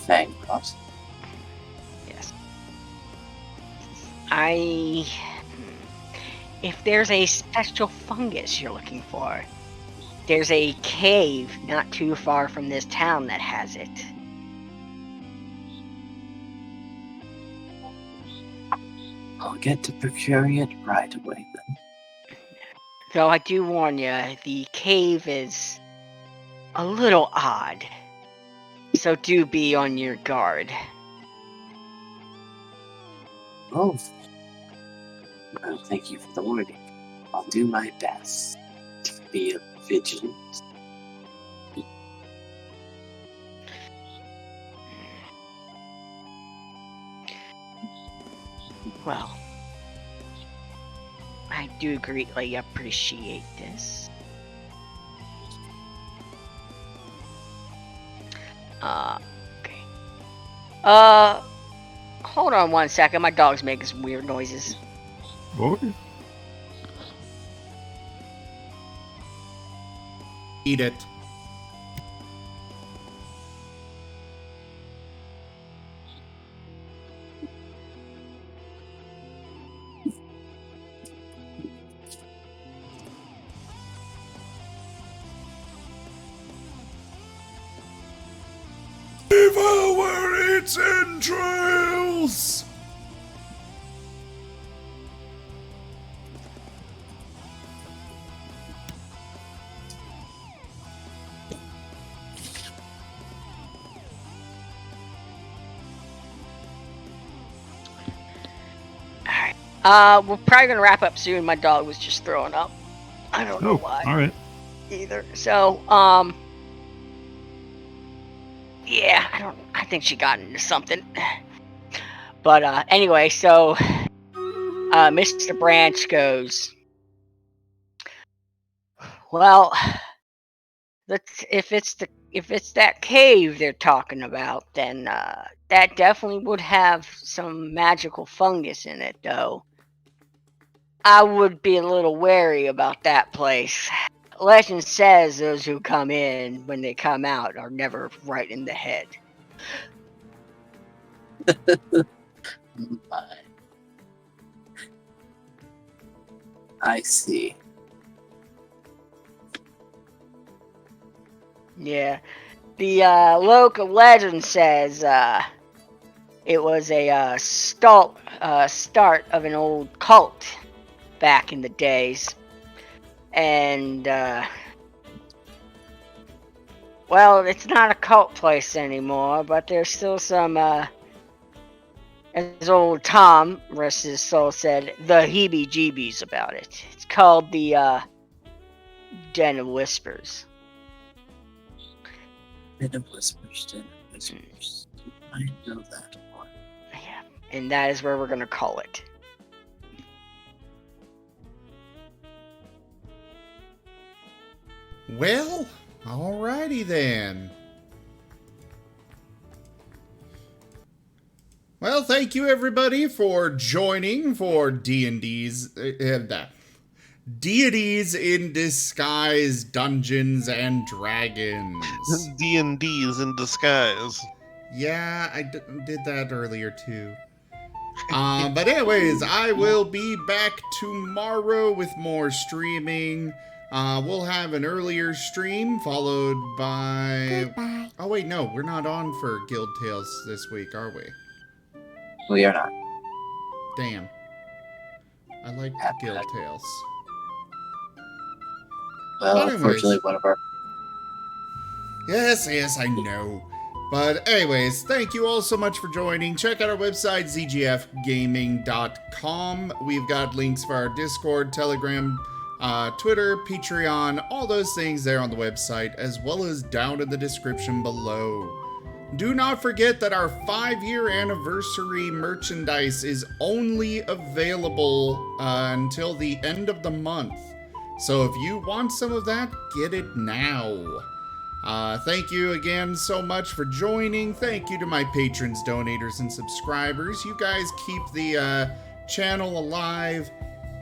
fang rot. Yes. If there's a special fungus you're looking for, there's a cave not too far from this town that has it. I'll get to procuring it right away then. Though I do warn you, the cave is a little odd. So do be on your guard. Oh, well, thank you for the warning. I'll do my best to be vigilant. Well, I do greatly appreciate this. Okay. Hold on one second. My dog's making some weird noises. Okay. Eat it. Devour its entrails! Alright. We're probably gonna wrap up soon. My dog was just throwing up. I don't know Oh, why all right. either. So, yeah, I think she got into something. But anyway, so Mr. Branch goes, well, if it's that cave they're talking about, then that definitely would have some magical fungus in it, though. I would be a little wary about that place. Legend says those who come in, when they come out, are never right in the head. My. I see. Yeah. The local legend says it was a start of an old cult back in the days. And, well, it's not a cult place anymore, but there's still some, as old Tom, rest his soul, said, the heebie-jeebies about it. It's called the, Den of Whispers. Den of Whispers, Den of Whispers. I know that one. Yeah, and that is where we're gonna call it. Well, alrighty then. Well, thank you everybody for joining for D&D's Deities in Disguise Dungeons and Dragons. D&D's in disguise. Yeah, I did that earlier too. But anyways, I will be back tomorrow with more streaming. We'll have an earlier stream followed by... Goodbye. Oh wait, no, we're not on for Guild Tales this week, are we? We are not. Damn. I like Guild Tales. Well, Anyways. unfortunately, one of our... Yes, I know. But anyways, thank you all so much for joining. Check out our website, zgfgaming.com. We've got links for our Discord, Telegram, Twitter, Patreon, all those things there on the website, as well as down in the description below. Do not forget that our 5-year anniversary merchandise is only available until the end of the month. So if you want some of that, get it now. Thank you again so much for joining. Thank you to my patrons, donators, and subscribers. You guys keep the channel alive.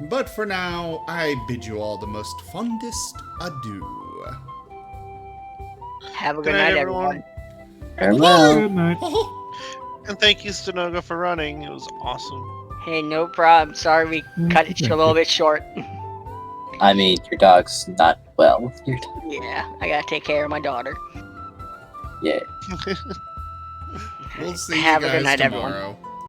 But for now, I bid you all the most fondest adieu. Have a good night, everyone. Farewell. Good night. And thank you, Stanoga, for running. It was awesome. Hey, no problem. Sorry we cut it a little bit short. I mean, your dog's not well. Yeah, I gotta take care of my daughter. Yeah. We'll see Have you a guys good night, tomorrow. everyone.